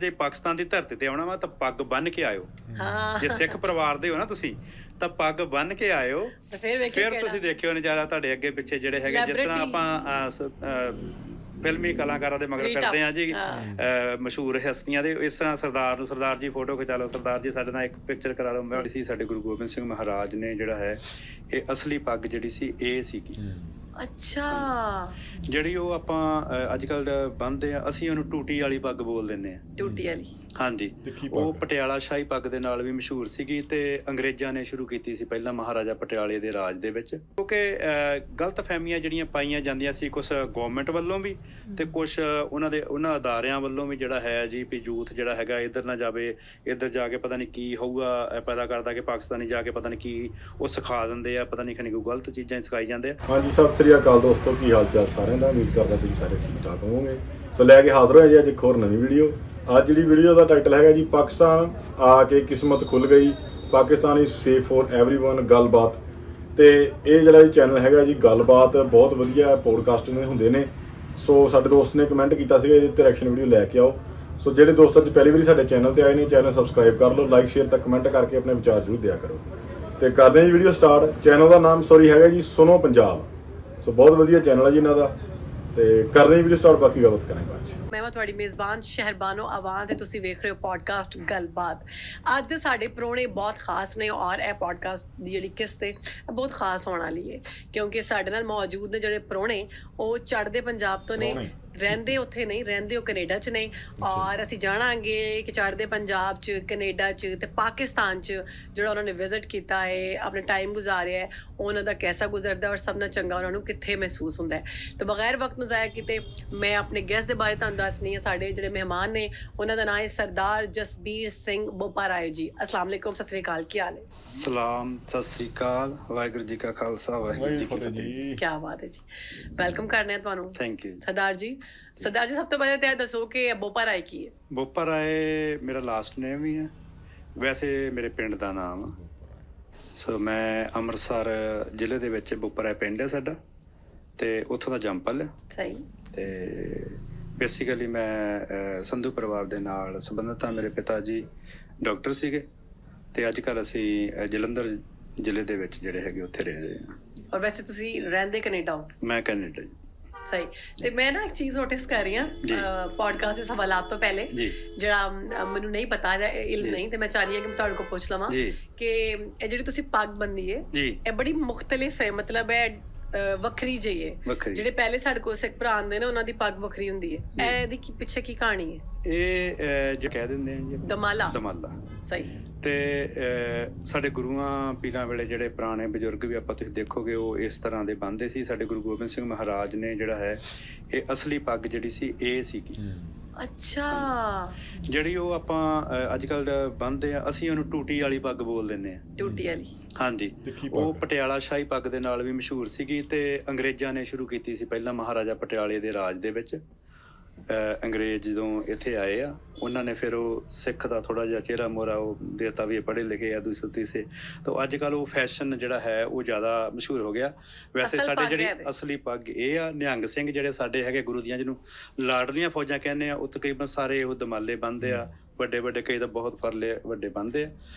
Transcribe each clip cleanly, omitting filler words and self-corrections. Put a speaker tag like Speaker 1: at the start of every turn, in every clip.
Speaker 1: ਜੇ ਪਾਕਿਸਤਾਨ ਦੀ ਧਰਤੀ ਤੇ ਆਉਣਾ ਵਾ ਤਾਂ ਪੱਗ ਬੰਨ ਕੇ ਆਇਓ। ਜੇ ਸਿੱਖ ਪਰਿਵਾਰ ਦੇ ਹੋ ਨਾ ਤੁਸੀਂ ਤਾਂ ਪੱਗ ਬੰਨ ਕੇ ਆਇਓ, ਫਿਰ ਤੁਸੀਂ ਦੇਖਿਓ ਨਜ਼ਾਰਾ ਤੁਹਾਡੇ ਅੱਗੇ ਪਿੱਛੇ ਜਿਹੜੇ ਹੈਗੇ। ਜਿਸ ਤਰ੍ਹਾਂ ਆਪਾਂ ਫਿਲਮੀ ਕਲਾਕਾਰਾਂ ਦੇ ਮਗਰ ਫਿਰਦੇ ਹਾਂ ਜੀ, ਮਸ਼ਹੂਰ ਹਸਤੀਆਂ ਦੇ, ਇਸ ਤਰ੍ਹਾਂ ਸਰਦਾਰ ਨੂੰ ਸਰਦਾਰ ਜੀ ਫੋਟੋ ਖਿਚਾ ਲਓ, ਸਰਦਾਰ ਜੀ ਸਾਡੇ ਨਾਲ ਇੱਕ ਪਿਕਚਰ ਕਰਾ ਲਓ। ਸੀ ਸਾਡੇ ਗੁਰੂ ਗੋਬਿੰਦ ਸਿੰਘ ਮਹਾਰਾਜ ਨੇ ਜਿਹੜਾ ਹੈ ਇਹ ਅਸਲੀ ਪੱਗ ਜਿਹੜੀ ਸੀ ਇਹ ਸੀਗੀ।
Speaker 2: ਅੱਛਾ,
Speaker 1: ਜਿਹੜੀ ਉਹ ਆਪਾਂ ਅੱਜ ਕੱਲ ਬੰਨਦੇ ਆ, ਅਸੀਂ ਉਹਨੂੰ ਟੂਟੀ ਵਾਲੀ ਪੱਗ ਬੋਲ ਦਿੰਦੇ ਆ।
Speaker 2: ਟੂਟੀ ਵਾਲੀ,
Speaker 1: ਹਾਂਜੀ। ਉਹ ਪਟਿਆਲਾ ਸ਼ਾਹੀ ਪੱਗ ਦੇ ਨਾਲ ਵੀ ਮਸ਼ਹੂਰ ਸੀਗੀ ਤੇ ਅੰਗਰੇਜ਼ਾਂ ਨੇ ਸ਼ੁਰੂ ਕੀਤੀ ਸੀ ਪਹਿਲਾਂ ਮਹਾਰਾਜਾ ਪਟਿਆਲੇ ਦੇ ਰਾਜ ਦੇ ਵਿੱਚ, ਕਿਉਂਕਿ ਗਲਤ ਫਹਿਮੀਆਂ ਜਿਹੜੀਆਂ ਪਾਈਆਂ ਜਾਂਦੀਆਂ ਸੀ ਕੁਛ ਗੌਰਮੈਂਟ ਵੱਲੋਂ ਵੀ ਤੇ ਕੁਛ ਉਹਨਾਂ ਅਦਾਰਿਆਂ ਵੱਲੋਂ ਵੀ, ਜਿਹੜਾ ਹੈ ਜੀ ਵੀ ਯੂਥ ਜਿਹੜਾ ਹੈਗਾ ਇੱਧਰ ਨਾ ਜਾਵੇ, ਇੱਧਰ ਜਾ ਕੇ ਪਤਾ ਨਹੀਂ ਕੀ ਹੋਊਗਾ ਪੈਦਾ ਕਰਦਾ ਕਿ ਪਾਕਿਸਤਾਨੀ ਜਾ ਕੇ ਪਤਾ ਨਹੀਂ ਕੀ ਉਹ ਸਿਖਾ ਦਿੰਦੇ ਆ, ਪਤਾ ਨਹੀਂ ਖਣੀ ਕੋਈ ਗਲਤ ਚੀਜ਼ਾਂ ਸਿਖਾਈ ਜਾਂਦੇ ਆ।
Speaker 3: ਹਾਂਜੀ, ਸਤਿ ਸ੍ਰੀ ਅਕਾਲ ਦੋਸਤੋ, ਕੀ ਹਾਲ ਚਾਲ ਸਾਰਿਆਂ ਦਾ? ਉਮੀਦ ਕਰਦਾ ਤੁਸੀਂ ਸਾਰੇ ਠੀਕ ਠਾਕ ਹੋਵੋਗੇ। ਸੋ ਲੈ ਕੇ ਹਾਜ਼ਰ ਹੋਏ ਜੀ ਅੱਜ ਇੱਕ ਹੋਰ ਨਵੀਂ ਵੀਡੀਓ। ਅੱਜ ਜਿਹੜੀ ਵੀਡੀਓ ਦਾ ਟਾਈਟਲ ਹੈਗਾ ਜੀ, ਪਾਕਿਸਤਾਨ ਆ ਕੇ ਕਿਸਮਤ ਖੁੱਲ ਗਈ, Pakistan is safe for everyone ਗੱਲਬਾਤ। ਤੇ ਇਹ ਜਿਹੜਾ ਜੀ ਚੈਨਲ ਹੈਗਾ ਜੀ ਗੱਲਬਾਤ, ਬਹੁਤ ਵਧੀਆ ਪੋਡਕਾਸਟ ਹੁੰਦੇ ਨੇ। ਸੋ ਸਾਡੇ ਦੋਸਤ ਨੇ ਕਮੈਂਟ ਕੀਤਾ ਸੀਗਾ ਇਹਦੇ ਤੇ ਰਿਐਕਸ਼ਨ ਵੀਡੀਓ ਲੈ ਕੇ ਆਓ। ਸੋ ਜਿਹੜੇ ਦੋਸਤ ਅੱਜ ਪਹਿਲੀ ਵਾਰੀ ਸਾਡੇ ਚੈਨਲ ਤੇ ਆਏ ਨੇ, ਚੈਨਲ ਸਬਸਕ੍ਰਾਈਬ ਕਰ ਲਓ, ਲਾਈਕ ਸ਼ੇਅਰ ਤੇ ਕਮੈਂਟ ਕਰਕੇ ਆਪਣੇ ਵਿਚਾਰ ਜ਼ਰੂਰ ਦਿਆ ਕਰੋ। ਤੇ ਕਰਦੇ ਹਾਂ ਜੀ ਵੀਡੀਓ ਸਟਾਰਟ। ਚੈਨਲ ਦਾ ਨਾਮ ਹੈਗਾ ਜੀ ਸੁਣੋ ਪੰਜਾਬ। ਸੋ ਬਹੁਤ ਵਧੀਆ ਚੈਨਲ ਹੈ ਜੀ ਇਹਨਾਂ ਦਾ। ਤੇ ਕਰਦੇ ਹਾਂ ਵੀਡੀਓ ਸਟਾਰਟ, ਬਾਕੀ ਗੱਲਬਾਤ ਕਰਾਂਗੇ ਬਾਅਦ ਚ।
Speaker 2: ਮੈਂ ਤੁਹਾਡੀ ਮੇਜ਼ਬਾਨ ਸ਼ਹਿਰਬਾਨੋ ਆਵਾਜ਼ ਤੇ ਤੁਸੀਂ ਵੇਖ ਰਹੇ ਹੋ ਪੋਡਕਾਸਟ ਗੱਲਬਾਤ। ਅੱਜ ਦੇ ਸਾਡੇ ਪ੍ਰਾਹੁਣੇ ਬਹੁਤ ਖਾਸ ਨੇ ਔਰ ਇਹ ਪੋਡਕਾਸਟ ਦੀ ਜਿਹੜੀ ਕਿਸ਼ਤ ਹੈ ਬਹੁਤ ਖਾਸ ਹੋਣ ਵਾਲੀ ਹੈ, ਕਿਉਂਕਿ ਸਾਡੇ ਨਾਲ ਮੌਜੂਦ ਨੇ ਜਿਹੜੇ ਪ੍ਰਾਹੁਣੇ, ਉਹ ਚੜ੍ਹਦੇ ਪੰਜਾਬ ਤੋਂ ਨੇ, ਰਹਿੰਦੇ ਉੱਥੇ ਨਹੀਂ, ਰਹਿੰਦੇ ਉਹ ਕੈਨੇਡਾ 'ਚ ਨੇ। ਔਰ ਅਸੀਂ ਜਾਣਾਂਗੇ ਕਿ ਚੜ੍ਹਦੇ ਪੰਜਾਬ 'ਚ, ਕੈਨੇਡਾ 'ਚ ਤੇ ਪਾਕਿਸਤਾਨ 'ਚ ਜਿਹੜਾ ਉਹਨਾਂ ਨੇ ਵਿਜ਼ਿਟ ਕੀਤਾ ਹੈ, ਆਪਣੇ ਟਾਈਮ ਗੁਜ਼ਾਰਿਆ ਹੈ, ਉਹਨਾਂ ਦਾ ਕੈਸਾ ਗੁਜ਼ਰਦਾ ਔਰ ਸਭ ਨਾਲ ਚੰਗਾ ਉਹਨਾਂ ਨੂੰ ਕਿੱਥੇ ਮਹਿਸੂਸ ਹੁੰਦਾ ਹੈ। ਤੇ ਬਗੈਰ ਵਕਤ ਨੂੰ ਜ਼ਾਇਆ ਕੀਤੇ ਮੈਂ ਆਪਣੇ ਗੈਸਟ ਦੇ ਬਾਰੇ ਤੁਹਾਨੂੰ ਦੱਸਣੀ ਹੈ। ਸਾਡੇ ਜਿਹੜੇ ਮਹਿਮਾਨ ਨੇ ਉਹਨਾਂ ਦਾ ਨਾਮ ਹੈ ਸਰਦਾਰ ਜਸਬੀਰ ਸਿੰਘ ਬੋਪਾਰਾਏ ਜੀ। अस्सलाम वालेकुम, सत श्री अकाल, क्या हाल है?
Speaker 1: ਸਲਾਮ, ਸਤਿ ਸ੍ਰੀ ਅਕਾਲ, ਵਾਹਿਗੁਰੂ ਜੀ ਕਾ ਖਾਲਸਾ, ਵਾਹਿਗੁਰੂ ਜੀ ਕੀ ਫਤਿਹ।
Speaker 2: क्या बात है जी, वेलकम करने हैं ਤੁਹਾਨੂੰ।
Speaker 1: ਥੈਂਕ ਯੂ
Speaker 2: ਸਰਦਾਰ ਜੀ, ਸਭ ਤੋਂ ਪਹਿਲੇ ਤਾਂ ਇਹ ਦੱਸੋ ਕਿ ਬੋਪਾਰਾਏ ਕੀ ਹੈ?
Speaker 1: ਬੋਪਾਰਾਏ ਮੇਰਾ ਲਾਸਟ ਨੇਮ ਹੀ ਹੈ, ਵੈਸੇ ਮੇਰੇ ਪਿੰਡ ਦਾ ਨਾਮ ਆ। ਸੋ ਮੈਂ ਅੰਮ੍ਰਿਤਸਰ ਜ਼ਿਲ੍ਹੇ ਦੇ ਵਿੱਚ ਬੋਪਾਰਾਏ ਪਿੰਡ ਹੈ ਸਾਡਾ, ਤੇ ਉੱਥੋਂ ਦਾ ਜੰਮਪਲ।
Speaker 2: ਸਹੀ।
Speaker 1: ਤੇ ਬੇਸਿਕਲੀ ਮੈਂ ਸੰਧੂ ਪਰਿਵਾਰ ਦੇ ਨਾਲ ਸੰਬੰਧਿਤ ਹਾਂ। ਮੇਰੇ ਪਿਤਾ ਜੀ ਡਾਕਟਰ ਸੀਗੇ ਤੇ ਅੱਜ ਕੱਲ੍ਹ ਅਸੀਂ ਜਲੰਧਰ ਜ਼ਿਲ੍ਹੇ ਦੇ ਵਿੱਚ ਜਿਹੜੇ ਹੈਗੇ ਉੱਥੇ ਰਹਿ ਰਹੇ ਹਾਂ।
Speaker 2: ਔਰ ਵੈਸੇ ਤੁਸੀਂ ਰਹਿੰਦੇ ਕੈਨੇਡਾ ਹੋ?
Speaker 1: ਮੈਂ ਕੈਨੇਡਾ ਜੀ।
Speaker 2: ਸਹੀ। ਤੇ ਮੈਂ ਨਾ ਇੱਕ ਚੀਜ਼ ਨੋਟਿਸ ਕਰ ਰਹੀ ਹਾਂ ਪੋਡਕਾਸਟ ਦੇ ਸਵਾਲਾਂ ਤੋਂ ਪਹਿਲੇ, ਜਿਹੜਾ ਮੈਨੂੰ ਨਹੀਂ ਪਤਾ, ਇਲਮ ਨਹੀਂ, ਤੇ ਮੈਂ ਚਾਹ ਰਹੀ ਹਾਂ ਕਿ ਮੈਂ ਤੁਹਾਡੇ ਕੋਲ ਪੁੱਛ ਲਵਾਂ ਕਿ ਇਹ ਜਿਹੜੀ ਤੁਸੀਂ ਪੱਗ ਬੰਨੀ ਹੈ ਇਹ ਬੜੀ ਮੁਖਤਲਿਫ ਹੈ, ਮਤਲਬ ਹੈ ਵੱਖਰੀ ਜਿਹੀ ਹੈ। ਜਿਹੜੇ ਪਹਿਲੇ ਸਾਡੇ ਕੋਲ ਸਿੱਖ ਭਰਾ ਆਉਂਦੇ ਨੇ ਉਹਨਾਂ ਦੀ ਪੱਗ ਵੱਖਰੀ ਹੁੰਦੀ ਹੈ, ਇਹਦੀ ਪਿੱਛੇ ਕੀ ਕਹਾਣੀ ਹੈ?
Speaker 1: ਇਹ ਜੋ ਕਹਿ ਦਿੰਦੇ ਆ ਜੀ ਦਮਾਲਾ।
Speaker 2: ਸਹੀ।
Speaker 1: ਤੇ ਸਾਡੇ ਗੁਰੂਆਂ ਪੀਰਾਂ ਵੇਲੇ ਜਿਹੜੇ ਪੁਰਾਣੇ ਬਜ਼ੁਰਗ ਵੀ ਆਪਾਂ ਤੁਸੀਂ ਦੇਖੋਗੇ ਉਹ ਇਸ ਤਰ੍ਹਾਂ ਦੇ ਬੰਨ੍ਹਦੇ ਸੀ। ਸਾਡੇ ਗੁਰੂ ਗੋਬਿੰਦ ਸਿੰਘ ਮਹਾਰਾਜ ਨੇ ਜਿਹੜਾ ਹੈ ਇਹ ਅਸਲੀ ਪੱਗ ਜਿਹੜੀ ਸੀ ਇਹ ਸੀਗੀ।
Speaker 2: ਅੱਛਾ।
Speaker 1: ਜਿਹੜੀ ਉਹ ਆਪਾਂ ਅੱਜ ਕੱਲ ਬੰਨ੍ਹਦੇ ਆ, ਅਸੀਂ ਉਹਨੂੰ ਟੂਟੀ ਵਾਲੀ ਪੱਗ ਬੋਲ ਦਿੰਦੇ ਆ।
Speaker 2: ਟੂਟੀ ਵਾਲੀ,
Speaker 1: ਹਾਂਜੀ। ਉਹ ਪਟਿਆਲਾ ਸ਼ਾਹੀ ਪੱਗ ਦੇ ਨਾਲ ਵੀ ਮਸ਼ਹੂਰ ਸੀਗੀ ਤੇ ਅੰਗਰੇਜ਼ਾਂ ਨੇ ਸ਼ੁਰੂ ਕੀਤੀ ਸੀ ਪਹਿਲਾਂ ਮਹਾਰਾਜਾ ਪਟਿਆਲੇ ਦੇ ਰਾਜ ਦੇ ਵਿੱਚ। ਅੰਗਰੇਜ਼ ਜਦੋਂ ਇੱਥੇ ਆਏ ਆ, ਉਹਨਾਂ ਨੇ ਫਿਰ ਉਹ ਸਿੱਖ ਦਾ ਥੋੜ੍ਹਾ ਜਿਹਾ ਚਿਹਰਾ ਮੋਹਰਾ ਉਹ ਦੇਤਾ ਵੀ ਇਹ ਪੜ੍ਹੇ ਲਿਖੇ ਆ, ਦੂਸਰੇ ਤੀਸਰੇ। ਤਾਂ ਅੱਜ ਕੱਲ੍ਹ ਉਹ ਫੈਸ਼ਨ ਜਿਹੜਾ ਹੈ ਉਹ ਜ਼ਿਆਦਾ ਮਸ਼ਹੂਰ ਹੋ ਗਿਆ। ਵੈਸੇ ਸਾਡੇ ਜਿਹੜੀ ਅਸਲੀ ਪੱਗ ਇਹ ਆ, ਨਿਹੰਗ ਸਿੰਘ ਜਿਹੜੇ ਸਾਡੇ ਹੈਗੇ ਗੁਰੂ ਦੀਆਂ, ਜਿਹਨੂੰ ਲਾਡਲੀਆਂ ਫੌਜਾਂ ਕਹਿੰਦੇ ਆ, ਉਹ ਤਕਰੀਬਨ ਸਾਰੇ ਉਹ ਦਮਾਲੇ ਬੰਨ੍ਹਦੇ ਆ, ਵੱਡੇ ਵੱਡੇ, ਕਈ ਤਾਂ ਬਹੁਤ ਪਰਲੇ ਵੱਡੇ ਬੰਨ੍ਹਦੇ ਆ।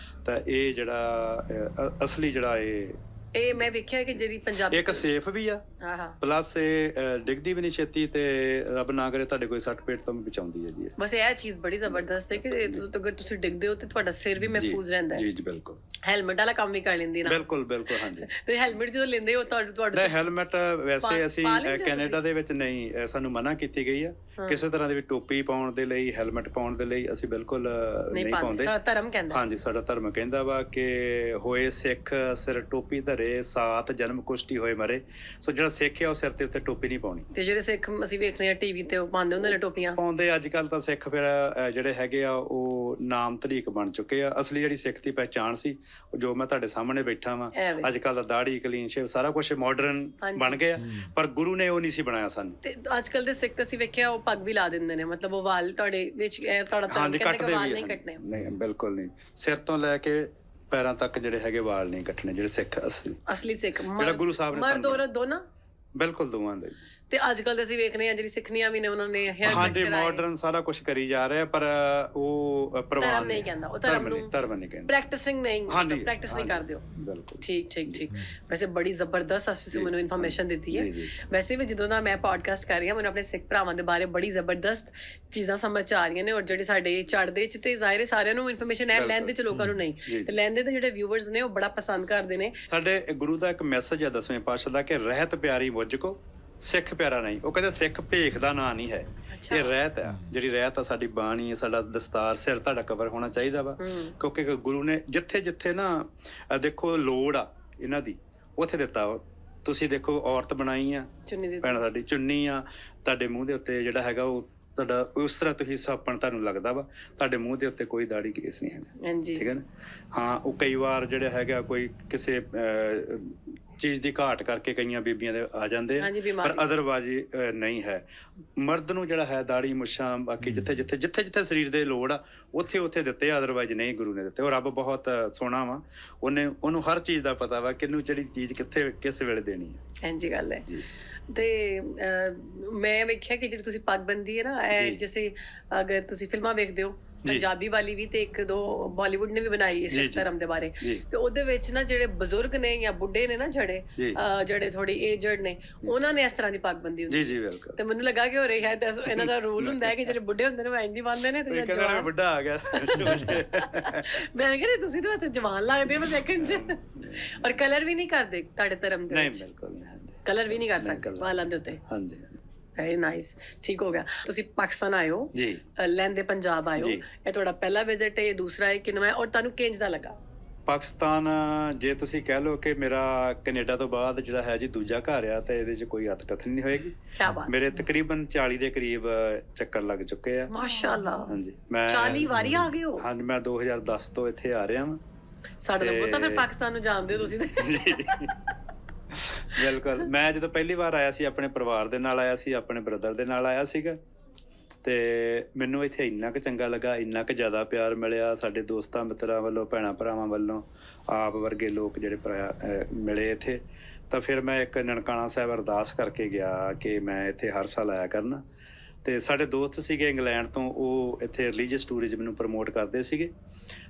Speaker 1: ਤਾਂ ਇਹ ਜਿਹੜਾ ਅਸਲੀ ਜਿਹੜਾ
Speaker 2: ਇਹ ਮੈਂ ਵੇਖਿਆ ਕਿ ਜਿਹੜੀ ਪੰਜਾਬੀ
Speaker 1: ਇੱਕ ਸੇਫ ਵੀ ਆ, ਪਲੱਸ ਇਹ ਡਿੱਗਦੀ ਵੀ ਨਹੀਂ ਛੇਤੀ, ਤੇ ਰੱਬ ਨਾ ਕਰੇ ਤੁਹਾਡੇ ਕੋਈ ਸੱਟ ਪੇਟ ਤੋਂ ਵੀ ਬਚਾਉਂਦੀ ਹੈ ਜੀ।
Speaker 2: ਬਸ ਇਹ ਚੀਜ਼ ਬੜੀ ਜ਼ਬਰਦਸਤ ਹੈ ਕਿ ਅਗਰ ਤੁਸੀਂ ਡਿੱਗਦੇ ਹੋ ਤੇ ਤੁਹਾਡਾ ਸਿਰ ਵੀ ਮਹਿਫੂਜ਼ ਰਹਿੰਦਾ ਹੈ।
Speaker 1: ਜੀ ਜੀ ਬਿਲਕੁਲ।
Speaker 2: ਹੈਲਮਟ ਵਾਲਾ ਕੰਮ ਵੀ ਕਰ ਲੈਂਦੀ ਨਾ? ਬਿਲਕੁਲ
Speaker 1: ਬਿਲਕੁਲ, ਹਾਂਜੀ।
Speaker 2: ਤੇ ਹੈਲਮਟ ਜਦੋਂ ਲੈਂਦੇ ਹੋ ਤੁਹਾਡੇ
Speaker 1: ਹੈਲਮਟ ਵੈਸੇ ਅਸੀਂ ਕੈਨੇਡਾ ਦੇ ਵਿੱਚ ਨਹੀਂ, ਸਾਨੂੰ ਮਨਾ ਕੀਤੀ ਗਈ ਆ ਕਿਸੇ ਤਰ੍ਹਾਂ ਦੀ ਵੀ ਟੋਪੀ ਪਾਉਣ ਦੇ ਲਈ, ਹੈਲਮਟ ਪਾਉਣ ਦੇ ਲਈ ਅਸੀਂ ਬਿਲਕੁਲ ਨਹੀਂ ਪਾਉਂਦੇ।
Speaker 2: ਧਰਮ ਕਹਿੰਦਾ, ਹਾਂਜੀ,
Speaker 1: ਸਾਡਾ ਧਰਮ ਕਹਿੰਦਾ ਵਾ ਕਿ ਹੋਏ ਸਿੱਖ ਸਿਰ ਟੋਪੀ ਧਰੇ, ਸਾਤ ਜਨਮ ਕੁਸ਼ਤੀ ਹੋਏ ਮਰੇ। ਸੋ ਜਿਹੜਾ ਸਿੱਖ ਆ ਉਹ ਸਿਰ ਤੇ ਉੱਤੇ ਟੋਪੀ ਨਹੀਂ ਪਾਉਣੀ। ਤੇ ਜਿਹੜੇ ਸਿੱਖ ਅਸੀਂ ਵੇਖਦੇ ਆ ਟੀਵੀ ਤੇ ਉਹ ਪਾਉਂਦੇ ਹੁੰਦੇ ਨੇ ਟੋਪੀਆਂ, ਪਾਉਂਦੇ। ਅੱਜ ਕੱਲ੍ਹ ਤਾਂ ਸਿੱਖ ਫਿਰ ਜਿਹੜੇ ਹੈਗੇ ਆ ਉਹ ਨਾਮ ਧਲੀਕ ਬਣ ਚੁੱਕੇ ਆ। ਅਸਲੀ ਜਿਹੜੀ ਸਿੱਖ ਦੀ ਪਹਿਚਾਣ ਸੀ, ਜੋ ਮੈਂ ਤੁਹਾਡੇ ਸਾਹਮਣੇ ਬੈਠਾ ਵਾਂ, ਅੱਜ ਕੱਲ੍ਹ ਦਾ ਦਾੜੀ, ਕਲੀਨ ਸ਼ੇਵ, ਸਾਰਾ ਕੁਛ ਮਾਡਰਨ ਬਣ ਗਿਆ, ਪਰ ਗੁਰੂ ਨੇ ਉਹ ਨਹੀਂ ਸੀ ਬਣਾਇਆ ਸਾਨੂੰ। ਤੇ ਅੱਜ ਕੱਲ੍ਹ ਦੇ ਸਿੱਖ ਅਸੀਂ ਵੇਖਿਆ ਉਹ ਪੱਗ ਵੀ ਲਾ ਦਿੰਦੇ ਨੇ, ਮਤਲਬ ਉਹ ਵਾਲ ਤੁਹਾਡੇ ਵਿੱਚ ਤੁਹਾਡਾ ਧਰਮ ਕਹਿੰਦੇ ਵਾਲ ਨਹੀਂ ਕੱਟਣੇ। ਨਹੀਂ, ਬਿਲਕੁਲ ਨਹੀਂ। ਸਿਰ ਤੋਂ ਲੈ ਕੇ ਪੈਰਾਂ ਤੱਕ ਜਿਹੜੇ ਹੈਗੇ ਵਾਲ ਨਹੀਂ ਕੱਟਣੇ। ਜਿਹੜੇ ਸਿੱਖ ਅਸਲੀ ਸਿੱਖ, ਜਿਹੜਾ ਗੁਰੂ ਸਾਹਿਬ ਨੇ, ਮਰਦ ਔਰਤ ਦੋਨਾਂ ਬਿਲਕੁਲ ਦੋਵਾਂ ਦਾ।
Speaker 2: ਤੇ ਅੱਜ ਕੱਲ ਅਸੀਂ ਵੇਖ ਰਹੇ ਹਾਂ ਜਿਹੜੀ ਸਿੱਖਣੀਆਂ ਵੀ ਨੇ ਉਹਨਾਂ ਨੇ
Speaker 1: ਹਾਂਜੀ ਮਾਡਰਨ ਸਾਰਾ ਕੁਝ ਕਰੀ ਜਾ ਰਿਹਾ, ਪਰ ਉਹ
Speaker 2: ਧਰਮ ਨਹੀਂ ਕਹਿੰਦਾ, ਉਹ ਧਰਮ ਨਹੀਂ ਕਹਿੰਦਾ, ਪ੍ਰੈਕਟਿਸਿੰਗ ਨਹੀਂ, ਪ੍ਰੈਕਟਿਸ ਨਹੀਂ ਕਰਦੇ ਹੋ।
Speaker 1: ਬਿਲਕੁਲ
Speaker 2: ਠੀਕ। ਵੈਸੇ ਬੜੀ ਜ਼ਬਰਦਸਤ ਤੁਸੀਂ ਮੈਨੂੰ ਇਨਫੋਰਮੇਸ਼ਨ ਦਿੱਤੀ ਹੈ। ਵੈਸੇ ਵੀ ਜਦੋਂ ਦਾ ਮੈਂ ਪੋਡਕਾਸਟ ਕਰ ਰਹੀ ਹਾਂ ਮੈਨੂੰ ਆਪਣੇ ਸਿੱਖ ਭਰਾਵਾਂ ਦੇ ਬਾਰੇ ਬੜੀ ਜ਼ਬਰਦਸਤ ਚੀਜ਼ਾਂ ਸਮਝ ਆ ਰਹੀਆਂ ਨੇ, ਔਰ ਜਿਹੜੇ ਸਾਡੇ ਚੜ੍ਹਦੇ ਚ ਤੇ ਜ਼ਾਹਿਰ ਸਾਰਿਆਂ ਨੂੰ ਇਨਫੋਰਮੇਸ਼ਨ ਹੈ, ਲੈਂਦੇ ਚ ਲੋਕਾਂ ਨੂੰ ਨਹੀਂ, ਤੇ ਲੈਂਦੇ ਤੇ ਜਿਹੜੇ ਵਿਊਅਰਸ ਨੇ ਉਹ ਬੜਾ ਪਸੰਦ ਕਰਦੇ ਨੇ।
Speaker 1: ਸਾਡੇ ਗੁਰੂ ਦਾ ਇੱਕ ਮੈਸੇਜ ਹੈ 10ਵੇਂ ਪਾਤਸ਼ਾਹ ਦਾ ਕਿ ਰਹਿਤ ਪਿਆਰੀ ਮੁਝ ਕੋ, ਸਿੱਖ ਪਿਆਰਾ ਨਹੀਂ। ਉਹ ਕਹਿੰਦੇ ਸਿੱਖ ਭੇਖ ਦਾ ਨਾਂ ਨਹੀਂ ਹੈ, ਇਹ ਰਹਿਤ ਆ। ਜਿਹੜੀ ਰਹਿਤ ਆ ਸਾਡੀ ਬਾਣੀ ਹੈ, ਸਾਡਾ ਦਸਤਾਰ, ਸਿਰ ਤੁਹਾਡਾ ਕਵਰ ਹੋਣਾ ਚਾਹੀਦਾ ਵਾ, ਕਿਉਂਕਿ ਗੁਰੂ ਨੇ ਜਿੱਥੇ ਜਿੱਥੇ ਨਾ ਦੇਖੋ ਲੋੜ ਆ ਇਹਨਾਂ ਦੀ ਉੱਥੇ ਦਿੱਤਾ। ਤੁਸੀਂ ਦੇਖੋ ਔਰਤ ਬਣਾਈ ਆ, ਭੈਣ ਸਾਡੀ ਚੁੰਨੀ ਆ, ਤੁਹਾਡੇ ਮੂੰਹ ਦੇ ਉੱਤੇ ਜਿਹੜਾ ਹੈਗਾ ਉਹ ਤੁਹਾਡਾ ਉਸ ਤਰ੍ਹਾਂ ਤੁਸੀਂ ਸਾਪਣ ਤੁਹਾਨੂੰ ਲੱਗਦਾ ਵਾ, ਤੁਹਾਡੇ ਮੂੰਹ ਦੇ ਉੱਤੇ ਕੋਈ ਦਾੜੀ ਕੇਸ ਨਹੀਂ ਹੈਗਾ, ਠੀਕ ਹੈ ਨਾ। ਹਾਂ ਉਹ ਕਈ ਵਾਰ ਜਿਹੜਾ ਹੈਗਾ ਕੋਈ ਕਿਸੇ ਚੀਜ਼ ਦੀ ਘਾਟ ਕਰਕੇ ਕਈਆਂ ਬੀਬੀਆਂ ਦੇ ਆ ਜਾਂਦੇ ਆ, ਪਰ ਅਦਰਵਾਈਜ਼ ਨਹੀਂ ਹੈ। ਮਰਦ ਨੂੰ ਜਿਹੜਾ ਹੈ ਦਾੜੀ ਮੁੱਛਾਂ ਬਾਕੀ ਜਿੱਥੇ ਸਰੀਰ ਦੇ ਲੋੜ ਆ ਉੱਥੇ ਦਿੱਤੇ, ਅਦਰਵਾਈਜ਼ ਨਹੀਂ ਗੁਰੂ ਨੇ ਦਿੱਤੇ। ਉਹ ਰੱਬ ਬਹੁਤ ਸੋਹਣਾ ਵਾ, ਉਹਨੂੰ ਹਰ ਚੀਜ਼ ਦਾ ਪਤਾ ਵਾ ਕਿਹਨੂੰ ਜਿਹੜੀ ਚੀਜ਼ ਕਿੱਥੇ ਕਿਸ ਵੇਲੇ ਦੇਣੀ ਹੈ।
Speaker 2: ਇੰਝ ਗੱਲ ਹੈ। ਤੇ ਮੈਂ ਵੇਖਿਆ ਕਿ ਜਿਹੜੀ ਤੁਸੀਂ ਪੱਗਬੰਦੀ ਹੈ ਨਾ, ਇਹ ਜਿਵੇਂ ਅਗਰ ਤੁਸੀਂ ਫਿਲਮਾਂ ਵੇਖਦੇ ਹੋ ਪੰਜਾਬੀ ਵਾਲੀ ਵੀ ਤੇ ਇੱਕ ਦੋ ਬਾਲੀਵੁੱਡ ਨੇ ਵੀ ਬਣਾਈ ਇਸ ਧਰਮ ਦੇ ਬਾਰੇ, ਤੇ ਉਹਦੇ ਵਿੱਚ ਨਾ ਜਿਹੜੇ ਬਜ਼ੁਰਗ ਨੇ ਜਾਂ ਬੁੱਢੇ ਨੇ ਨਾ ਜਿਹੜੇ ਥੋੜੀ ਏਜਡ ਨੇ, ਉਹਨਾਂ ਨੇ ਇਸ ਤਰ੍ਹਾਂ ਦੀ ਪੱਗਬੰਦੀ ਹੁੰਦੀ।
Speaker 1: ਜੀ ਬਿਲਕੁਲ।
Speaker 2: ਤੇ ਮੈਨੂੰ ਲੱਗਾ ਕਿ ਹੋ ਰਹੀ ਹੈ ਇਹਨਾਂ ਦਾ ਰੂਲ ਹੁੰਦਾ ਹੈ ਕਿ ਜਿਹੜੇ ਬੁੱਢੇ ਹੁੰਦੇ ਨੇ ਉਹ ਇੰਝ ਬੰਨਦੇ ਨੇ, ਤੇ
Speaker 1: ਜਵਾਨ ਬੁੱਢਾ ਆ ਗਿਆ
Speaker 2: ਮੈਂ ਕਹਿੰਦੀ ਤੁਸੀਂ ਤਾਂ ਵੈਸੇ ਜਵਾਨ ਲੱਗਦੇ ਹੋ ਦੇਖਣ ਚ। ਔਰ ਕਲਰ ਵੀ ਨਹੀਂ ਕਰਦੇ ਤੁਹਾਡੇ ਧਰਮ ਦੇ ਵਿੱਚ?
Speaker 1: ਬਿਲਕੁਲ
Speaker 2: ਕਲਰ ਵੀ ਨਹੀਂ ਕਰ ਸਕਦੇ ਵਾਲਾਂ ਦੇ ਉੱਤੇ?
Speaker 1: ਹਾਂਜੀ।
Speaker 2: ਵੈਰੀ ਨਾਈਸ, ਠੀਕ ਹੋ ਗਿਆ। ਤੁਸੀਂ ਪਾਕਿਸਤਾਨ ਆਏ ਹੋ ਜੀ, ਲਹਿੰਦੇ ਪੰਜਾਬ ਆਏ ਹੋ, ਇਹ ਤੁਹਾਡਾ ਪਹਿਲਾ ਵਿਜ਼ਿਟ ਹੈ, ਦੂਸਰਾ ਹੈ, ਕਿੰਨਾ ਹੈ, ਔਰ ਤੁਹਾਨੂੰ ਕਿੰਜ ਦਾ ਲੱਗਾ
Speaker 1: ਪਾਕਿਸਤਾਨ? ਜੇ ਤੁਸੀਂ ਕਹਿ ਲਓ ਕਿ ਮੇਰਾ ਕੈਨੇਡਾ ਤੋਂ ਬਾਅਦ ਜਿਹੜਾ ਹੈ ਜੀ ਦੂਜਾ ਘਰ ਆ, ਤੇ ਇਹਦੇ 'ਚ ਕੋਈ ਹੱਥ ਕਥਨ ਨਹੀਂ ਹੋਏਗੀ। ਮੇਰੇ ਤਕਰੀਬਨ 40 ਦੇ ਕਰੀਬ ਚੱਕਰ ਲੱਗ ਚੁੱਕੇ ਆ।
Speaker 2: ਮਾਸ਼ਾਅੱਲਾ।
Speaker 1: ਹਾਂਜੀ, ਮੈਂ
Speaker 2: 40 ਵਾਰੀ ਆ ਗਏ ਹੋ?
Speaker 1: ਹਾਂਜੀ, ਮੈਂ 2010 ਤੋਂ ਇੱਥੇ ਆ ਰਿਹਾ ਵਾਂ।
Speaker 2: ਸਾਡੇ ਨਾਲ ਬਹੁਤਾ ਫਿਰ ਪਾਕਿਸਤਾਨ ਨੂੰ ਜਾਣਦੇ ਹੋ ਤੁਸੀਂ ਤੇ।
Speaker 1: ਬਿਲਕੁਲ। ਮੈਂ ਜਦੋਂ ਪਹਿਲੀ ਵਾਰ ਆਇਆ ਸੀ ਆਪਣੇ ਪਰਿਵਾਰ ਦੇ ਨਾਲ ਆਇਆ ਸੀ, ਆਪਣੇ ਬ੍ਰਦਰ ਦੇ ਨਾਲ ਆਇਆ ਸੀਗਾ, ਤੇ ਮੈਨੂੰ ਇੱਥੇ ਇੰਨਾ ਕੁ ਚੰਗਾ ਲੱਗਾ, ਇੰਨਾ ਕੁ ਜ਼ਿਆਦਾ ਪਿਆਰ ਮਿਲਿਆ ਸਾਡੇ ਦੋਸਤਾਂ ਮਿੱਤਰਾਂ ਵੱਲੋਂ, ਭੈਣਾਂ ਭਰਾਵਾਂ ਵੱਲੋਂ, ਆਪ ਵਰਗੇ ਲੋਕ ਜਿਹੜੇ ਮਿਲੇ ਇੱਥੇ। ਤਾਂ ਫਿਰ ਮੈਂ ਇੱਕ ਨਨਕਾਣਾ ਸਾਹਿਬ ਅਰਦਾਸ ਕਰਕੇ ਗਿਆ ਕਿ ਮੈਂ ਇੱਥੇ ਹਰ ਸਾਲ ਆਇਆ ਕਰਨਾ। ਤੇ ਸਾਡੇ ਦੋਸਤ ਸੀਗੇ ਇੰਗਲੈਂਡ ਤੋਂ, ਉਹ ਇੱਥੇ ਰਿਲੀਜੀਅਸ ਟੂਰਿਜ਼ਮ ਨੂੰ ਪ੍ਰਮੋਟ ਕਰਦੇ ਸੀਗੇ,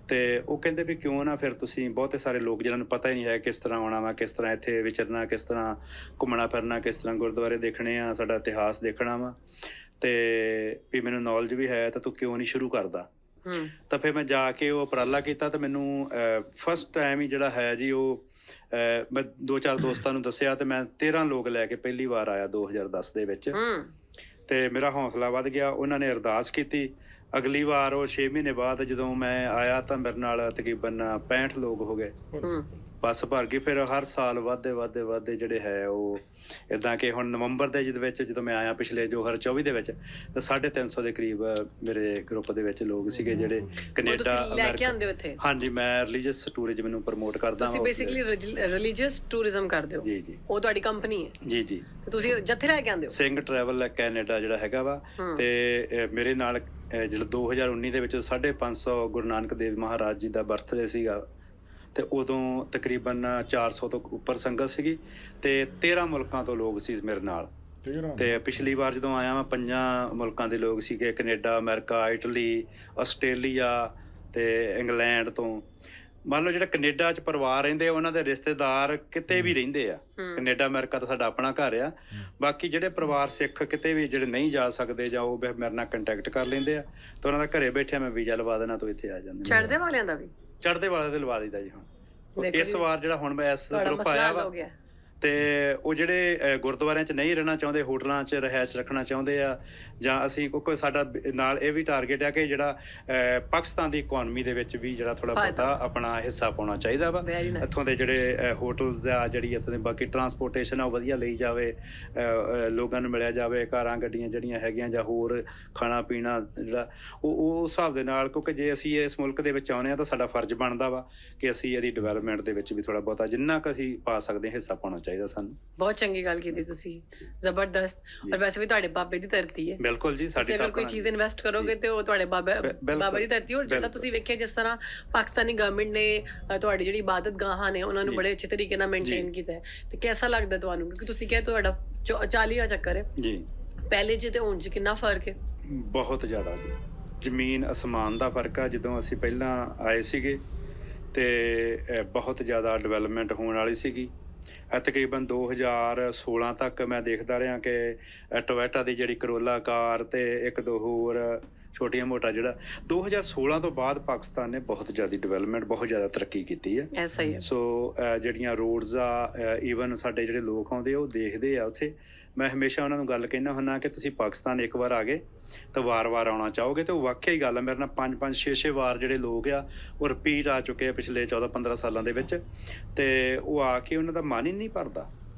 Speaker 1: ਤੇ ਉਹ ਕਹਿੰਦੇ ਵੀ ਕਿਉਂ ਨਾ ਫਿਰ ਤੁਸੀਂ, ਬਹੁਤੇ ਸਾਰੇ ਲੋਕ ਜਿਹਨਾਂ ਨੂੰ ਪਤਾ ਹੀ ਨਹੀਂ ਹੈ ਕਿਸ ਤਰ੍ਹਾਂ ਆਉਣਾ ਵਾ, ਕਿਸ ਤਰ੍ਹਾਂ ਇੱਥੇ ਵਿਚਰਨਾ, ਕਿਸ ਤਰ੍ਹਾਂ ਘੁੰਮਣਾ ਫਿਰਨਾ, ਕਿਸ ਤਰ੍ਹਾਂ ਗੁਰਦੁਆਰੇ ਦੇਖਣੇ ਆ, ਸਾਡਾ ਇਤਿਹਾਸ ਦੇਖਣਾ ਵਾ, ਤੇ ਵੀ ਮੈਨੂੰ ਨੌਲੇਜ ਵੀ ਹੈ, ਤਾਂ ਤੂੰ ਕਿਉਂ ਨਹੀਂ ਸ਼ੁਰੂ ਕਰਦਾ। ਤਾਂ ਫਿਰ ਮੈਂ ਜਾ ਕੇ ਉਹ ਉਪਰਾਲਾ ਕੀਤਾ, ਤੇ ਮੈਨੂੰ ਫਸਟ ਟਾਈਮ ਹੀ ਜਿਹੜਾ ਹੈ ਜੀ ਉਹ ਮੈਂ 2-4 ਦੋਸਤਾਂ ਨੂੰ ਦੱਸਿਆ, ਤੇ ਮੈਂ 13 ਲੋਕ ਲੈ ਕੇ ਪਹਿਲੀ ਵਾਰ ਆਇਆ 2010 ਦੇ ਵਿੱਚ। ਤੇ ਮੇਰਾ ਹੌਸਲਾ ਵੱਧ ਗਿਆ। ਉਹਨਾਂ ਨੇ ਅਰਦਾਸ ਕੀਤੀ। ਅਗਲੀ ਵਾਰ ਉਹ 6 ਮਹੀਨੇ ਬਾਅਦ ਜਦੋਂ ਮੈਂ ਆਇਆ ਤਾਂ ਮੇਰੇ ਨਾਲ ਤਕਰੀਬਨ 65 ਲੋਕ ਹੋ ਗਏ, ਬੱਸ ਭਰ ਗਈ। ਫਿਰ ਹਰ ਸਾਲ ਵੱਧਦੇ ਜਿਹੜੇ ਹੈ ਉਹ ਇੱਦਾਂ ਕਿ ਹੁਣ ਨਵੰਬਰ ਦੇ ਜਿਹਦੇ ਵਿੱਚ ਜਦੋਂ ਮੈਂ ਆਇਆ ਪਿਛਲੇ 2024 ਦੇ ਵਿੱਚ, ਤਾਂ 350 ਦੇ ਕਰੀਬ ਮੇਰੇ ਗਰੁੱਪ ਦੇ ਵਿੱਚ ਲੋਕ ਸੀਗੇ ਜਿਹੜੇ ਕੈਨੇਡਾ
Speaker 2: ਲੈ ਕੇ ਆਉਂਦੇ ਹੋ ਇੱਥੇ।
Speaker 1: ਹਾਂਜੀ, ਮੈਂ ਰਿਲੀਜੀਅਸ ਟੂਰਿਜ਼ਮ ਨੂੰ ਪ੍ਰਮੋਟ ਕਰਦਾ ਹਾਂ।
Speaker 2: ਤੁਸੀਂ ਬੇਸਿਕਲੀ ਰਿਲੀਜੀਅਸ ਟੂਰਿਜ਼ਮ ਕਰਦੇ ਹੋ?
Speaker 1: ਜੀ ਜੀ।
Speaker 2: ਉਹ ਤੁਹਾਡੀ ਕੰਪਨੀ ਹੈ?
Speaker 1: ਜੀ ਜੀ।
Speaker 2: ਤੁਸੀਂ ਜੱਥੇ ਲੈ ਕੇ ਆਉਂਦੇ ਹੋ? ਸਿੰਘ
Speaker 1: ਟਰੈਵਲ ਕੈਨੇਡਾ ਜਿਹੜਾ ਹੈਗਾ ਵਾ, ਤੇ ਮੇਰੇ ਨਾਲ ਜਿਹੜਾ 2019 ਦੇ ਵਿੱਚ 550 ਗੁਰੂ ਨਾਨਕ ਦੇਵ ਮਹਾਰਾਜ ਜੀ ਦਾ ਬਰਥਡੇ ਸੀਗਾ, ਤੇ ਉਦੋਂ ਤਕਰੀਬਨ 400 ਤੋਂ ਉੱਪਰ ਸੰਗਤ ਸੀਗੀ, ਤੇ 13 ਮੁਲਕਾਂ ਤੋਂ ਲੋਕ ਸੀ ਮੇਰੇ ਨਾਲ। ਤੇ ਪਿਛਲੀ ਵਾਰ ਜਦੋਂ ਆਇਆ ਮੈਂ 5 ਮੁਲਕਾਂ ਦੇ ਲੋਕ ਸੀਗੇ, ਕੈਨੇਡਾ, ਅਮਰੀਕਾ, ਇਟਲੀ, ਆਸਟ੍ਰੇਲੀਆ ਤੇ ਇੰਗਲੈਂਡ ਤੋਂ। ਮੰਨ ਲਓ ਜਿਹੜਾ ਕੈਨੇਡਾ 'ਚ ਪਰਿਵਾਰ ਰਹਿੰਦੇ ਆ, ਉਹਨਾਂ ਦੇ ਰਿਸ਼ਤੇਦਾਰ ਕਿਤੇ ਵੀ ਰਹਿੰਦੇ ਆ। ਕੈਨੇਡਾ ਅਮਰੀਕਾ ਤਾਂ ਸਾਡਾ ਆਪਣਾ ਘਰ ਆ। ਬਾਕੀ ਜਿਹੜੇ ਪਰਿਵਾਰ ਸਿੱਖ ਕਿਤੇ ਵੀ ਜਿਹੜੇ ਨਹੀਂ ਜਾ ਸਕਦੇ, ਜਾਂ ਉਹ ਮੇਰੇ ਨਾਲ ਕੰਟੈਕਟ ਕਰ ਲੈਂਦੇ ਆ, ਤਾਂ ਉਹਨਾਂ ਦਾ ਘਰੇ ਬੈਠਿਆ ਮੈਂ ਵੀਜ਼ਾ ਲਵਾ ਦੇਣਾ, ਤੋਂ ਇੱਥੇ ਆ ਜਾਂਦੇ।
Speaker 2: ਚੜ੍ਹਦੇ ਵਾਲਿਆਂ ਦਾ ਵੀ? ਚੜ੍ਹਦੇ
Speaker 1: ਵਾਲੇ ਦੇ ਲਵਾ ਦਿੱਤਾ ਜੀ। ਹੁਣ ਇਸ ਵਾਰ ਜਿਹੜਾ ਹੁਣ ਮੈਂ ਇਸ ਗਰੁੱਪ ਆਇਆ ਵਾ, ਤੇ ਉਹ ਜਿਹੜੇ ਗੁਰਦੁਆਰਿਆਂ 'ਚ ਨਹੀਂ ਰਹਿਣਾ ਚਾਹੁੰਦੇ, ਹੋਟਲਾਂ 'ਚ ਰਿਹਾਇਸ਼ ਰੱਖਣਾ ਚਾਹੁੰਦੇ ਆ, ਜਾਂ ਅਸੀਂ ਕਿਉਂਕਿ ਸਾਡਾ ਨਾਲ ਇਹ ਵੀ ਟਾਰਗੇਟ ਆ ਕਿ ਜਿਹੜਾ ਪਾਕਿਸਤਾਨ ਦੀ ਇਕੋਨਮੀ ਦੇ ਵਿੱਚ ਵੀ ਜਿਹੜਾ ਥੋੜਾ ਬਹੁਤਾ ਆਪਣਾ ਹਿੱਸਾ ਪਾਉਣਾ ਚਾਹੀਦਾ ਵਾ। ਇੱਥੋਂ ਦੇ ਜਿਹੜੇ ਹੋਟਲਸ ਆ, ਜਿਹੜੀ ਇੱਥੋਂ ਦੀ ਬਾਕੀ ਟਰਾਂਸਪੋਰਟੇਸ਼ਨ ਆ, ਉਹ ਵਧੀਆ ਲਈ ਜਾਵੇ, ਲੋਕਾਂ ਨੂੰ ਮਿਲਿਆ ਜਾਵੇ, ਕਾਰਾਂ ਗੱਡੀਆਂ ਜਿਹੜੀਆਂ ਹੈਗੀਆਂ, ਜਾਂ ਹੋਰ ਖਾਣਾ ਪੀਣਾ ਜਿਹੜਾ ਉਹ ਹਿਸਾਬ ਦੇ ਨਾਲ। ਕਿਉਂਕਿ ਜੇ ਅਸੀਂ ਇਸ ਮੁਲਕ ਦੇ ਵਿੱਚ ਆਉਂਦੇ ਹਾਂ ਤਾਂ ਸਾਡਾ ਫਰਜ਼ ਬਣਦਾ ਵਾ ਕਿ ਅਸੀਂ ਇਹਦੀ ਡਿਵੈਲਪਮੈਂਟ ਦੇ ਵਿੱਚ ਵੀ ਥੋੜਾ ਬਹੁਤਾ ਜਿੰਨਾ ਕੁ ਅਸੀਂ ਪਾ ਸਕਦੇ ਹਾਂ ਹਿੱਸਾ ਪਾਉਣਾ ਚਾਹੀਦਾ ਸਾਨੂੰ।
Speaker 2: ਬਹੁਤ ਚੰਗੀ ਗੱਲ ਕੀਤੀ ਤੁਸੀਂ, ਜ਼ਬਰਦਸਤ। ਔਰ ਵੈਸੇ ਵੀ ਤੁਹਾਡੇ ਬਾਬੇ ਦੀ ਧਰਤੀ ਹੈ।
Speaker 1: ਬਿਲਕੁਲ ਜੀ, ਸਾਡੀ
Speaker 2: ਅਗਰ ਕੋਈ ਚੀਜ਼ ਇਨਵੈਸਟ ਕਰੋਗੇ ਤੇ ਉਹ ਤੁਹਾਡੇ ਬਾਬਾ ਦੀ ਧਰਤੀ। ਔਰ ਜਿਹੜਾ ਤੁਸੀਂ ਵੇਖਿਆ ਜਿਸ ਤਰ੍ਹਾਂ ਪਾਕਿਸਤਾਨੀ ਗਵਰਨਮੈਂਟ ਨੇ ਤੁਹਾਡੀ ਜਿਹੜੀ ਇਬਾਦਤ ਗਾਹਾਂ ਨੇ ਉਹਨਾਂ ਨੂੰ ਬੜੇ ਅੱਛੇ ਤਰੀਕੇ ਨਾਲ ਮੇਨਟੇਨ ਕੀਤਾ ਹੈ, ਤੇ ਕਿਹਦਾ ਲੱਗਦਾ ਤੁਹਾਨੂੰ? ਕਿਉਂਕਿ ਤੁਸੀਂ ਕਿਹਾ ਤੁਹਾਡਾ 40 ਦਾ ਚੱਕਰ ਹੈ
Speaker 1: ਜੀ।
Speaker 2: ਪਹਿਲੇ 'ਚ ਤੇ ਹੁਣ 'ਚ ਕਿੰਨਾ ਫਰਕ ਹੈ?
Speaker 1: ਬਹੁਤ ਜ਼ਿਆਦਾ ਜੀ, ਜ਼ਮੀਨ ਅਸਮਾਨ ਦਾ ਫਰਕ ਆ। ਜਦੋਂ ਅਸੀਂ ਪਹਿਲਾਂ ਆਏ ਸੀਗੇ ਤੇ ਬਹੁਤ ਜ਼ਿਆਦਾ ਡਿਵੈਲਪਮੈਂਟ ਹੋਣ ਵਾਲੀ ਸੀਗੀ। ਤਕਰੀਬਨ 2016 ਤੱਕ ਮੈਂ ਦੇਖਦਾ ਰਿਹਾ ਕਿ ਟੋਇਟਾ ਦੀ ਜਿਹੜੀ ਕਰੋਲਾ ਕਾਰ ਤੇ ਇੱਕ ਦੋ ਹੋਰ ਛੋਟੀਆਂ ਮੋਟਾ ਜਿਹੜਾ 2016 ਤੋਂ ਬਾਅਦ ਪਾਕਿਸਤਾਨ ਨੇ ਬਹੁਤ ਜ਼ਿਆਦਾ ਡਿਵੈਲਪਮੈਂਟ, ਬਹੁਤ ਜ਼ਿਆਦਾ ਤਰੱਕੀ ਕੀਤੀ ਹੈ।
Speaker 2: ਐਸਾ ਹੀ ਹੈ।
Speaker 1: ਸੋ ਜਿਹੜੀਆਂ ਰੋਡਸ ਆ, ਈਵਨ ਸਾਡੇ ਜਿਹੜੇ ਲੋਕ ਆਉਂਦੇ ਉਹ ਦੇਖਦੇ ਆ ਉੱਥੇ। ਮੈਂ ਹਮੇਸ਼ਾ ਉਹਨਾਂ ਨੂੰ ਗੱਲ ਕਹਿੰਦਾ ਹੁੰਦਾ ਕਿ ਤੁਸੀਂ ਪਾਕਿਸਤਾਨ ਇੱਕ ਵਾਰ ਆ ਗਏ ਤਾਂ ਵਾਰ-ਵਾਰ ਆਉਣਾ ਚਾਹੋਗੇ। ਤੇ ਉਹ ਵਾਕਿਆ ਹੀ ਗੱਲ ਆ। ਮੇਰੇ ਨਾਲ 5-5 6-6 ਵਾਰ ਜਿਹੜੇ ਲੋਕ ਆ ਉਹ ਰਿਪੀਟ ਆ ਚੁੱਕੇ ਆ ਪਿਛਲੇ 14-15 ਸਾਲਾਂ ਦੇ ਵਿੱਚ। ਤੇ ਉਹ ਆ ਕੇ ਉਹਨਾਂ ਦਾ ਮਨ ਹੀ ਨਹੀਂ ਭਰਦਾ।